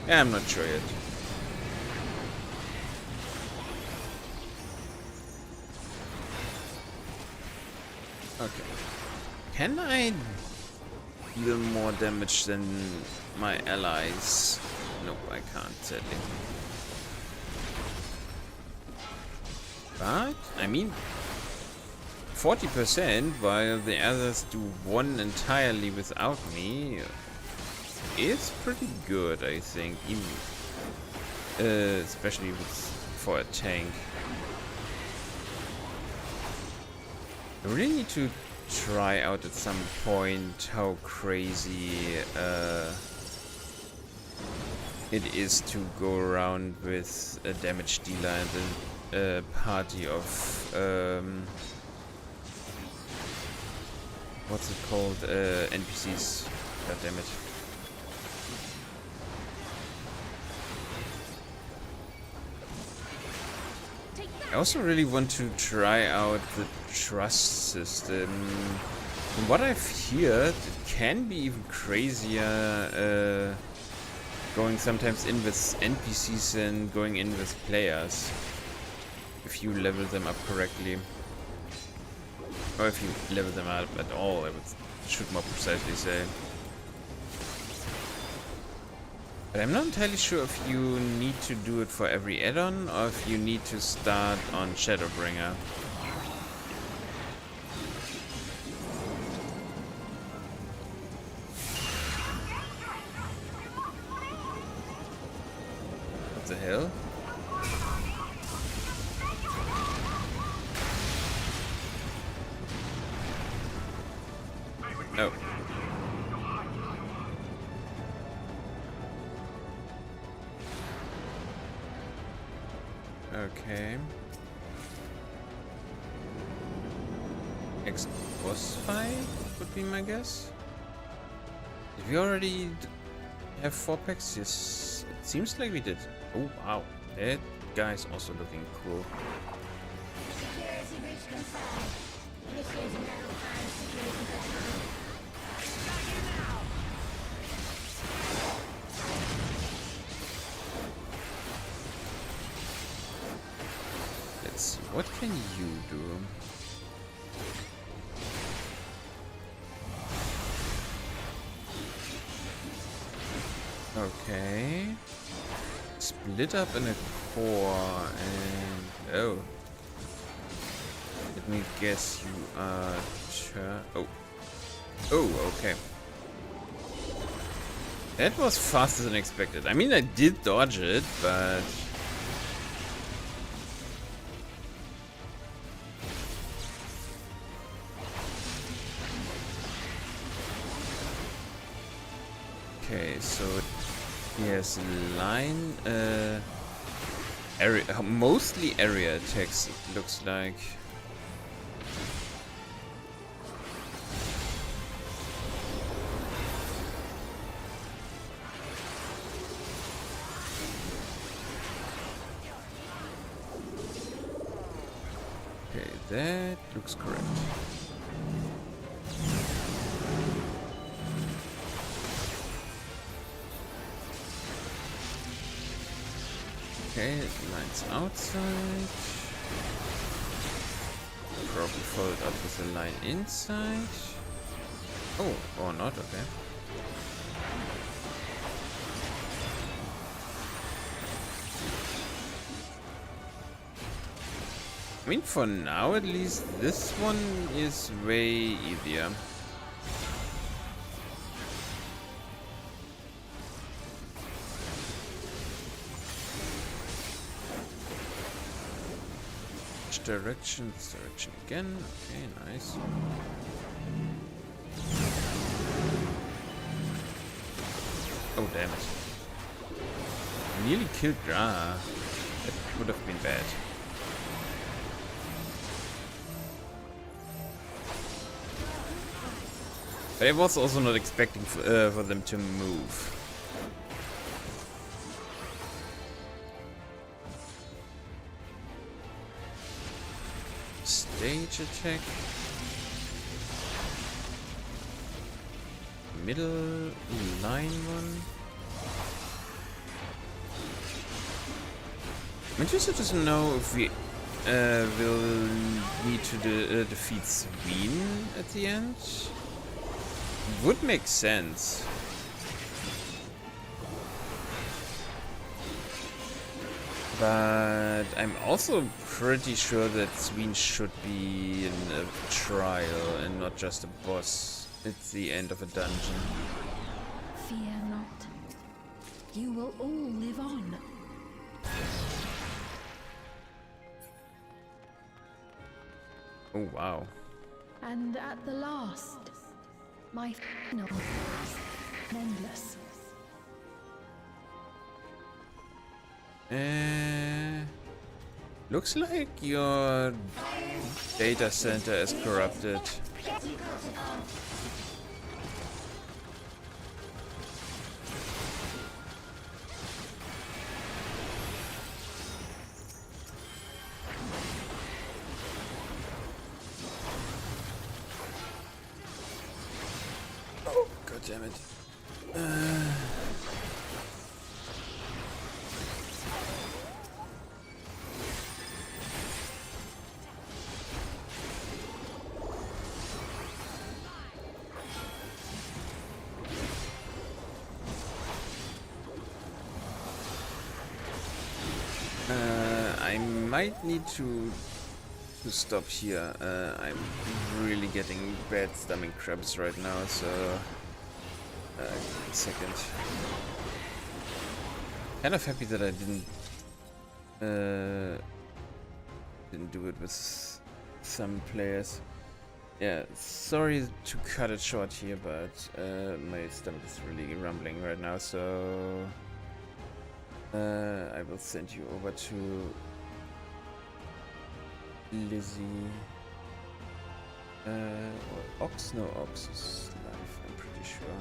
Yeah, I'm not sure yet. Okay. Can I deal more damage than my allies? No, I can't, sadly. But, I mean, 40% while the others do 1 entirely without me. It's pretty good, I think, even especially for a tank. I really need to try out at some point how crazy it is to go around with a damage dealer and a party of what's it called, NPCs. God damn it. I also really want to try out the trust system. From what I've heard, it can be even crazier going sometimes in with NPCs and going in with players, if you level them up correctly. Or if you level them up at all, I should more precisely say. But I'm not entirely sure if you need to do it for every add-on, or if you need to start on Shadowbringer. What the hell? Oh. Okay. Next boss fight would be my guess. Did we already have 4 packs? Yes, it seems like we did. Oh wow, that guy's also looking cool. Let's see, what can you do? Okay. Split up in a core and... oh. It Let me guess you are... Oh. Oh, okay. That was faster than expected. I mean, I did dodge it, but... Okay, so yes, line, area, mostly area attacks, it looks like. Okay, that looks correct. Okay, line's outside. Probably followed up with a line inside. Oh, or not, okay. I mean, for now at least, this one is way easier. Direction, this direction again. Okay, nice. Oh, damn it. Nearly killed Gra. That would have been bad. But I was also not expecting for them to move. Stage attack. Middle line one. I'm interested to know if we will need to defeat Sween at the end. Would make sense. But I'm also pretty sure that Sween should be in a trial and not just a boss at the end of a dungeon. Fear not. You will all live on. Oh wow. And at the last, my final endless. Looks like your data center is corrupted. Oh, god damn it. I might need to stop here. I'm really getting bad stomach cramps right now, so give me a second. Kind of happy that I didn't do it with some players. Yeah, sorry to cut it short here, but my stomach is really rumbling right now, so I will send you over to Lizzie. Or Ox? No, Ox is live, I'm pretty sure.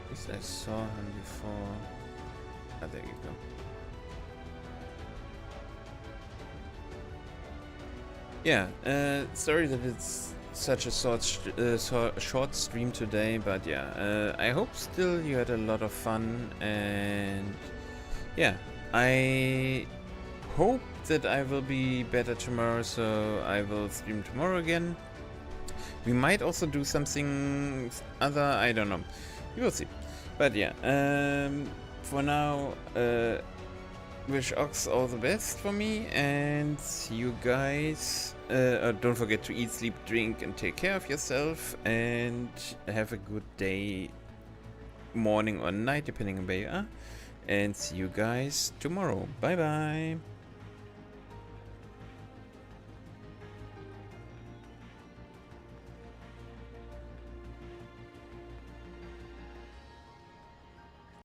At least I saw him before. Ah, there you go. Yeah, sorry that it's such a short stream today, but yeah, I hope still you had a lot of fun, and yeah, I hope that I will be better tomorrow, so I will stream tomorrow again. We might also do something other, I don't know, you will see. But yeah, for now, wish Ox all the best for me, and you guys don't forget to eat, sleep, drink, and take care of yourself, and have a good day, morning or night, depending on where you are, and see you guys tomorrow. Bye bye.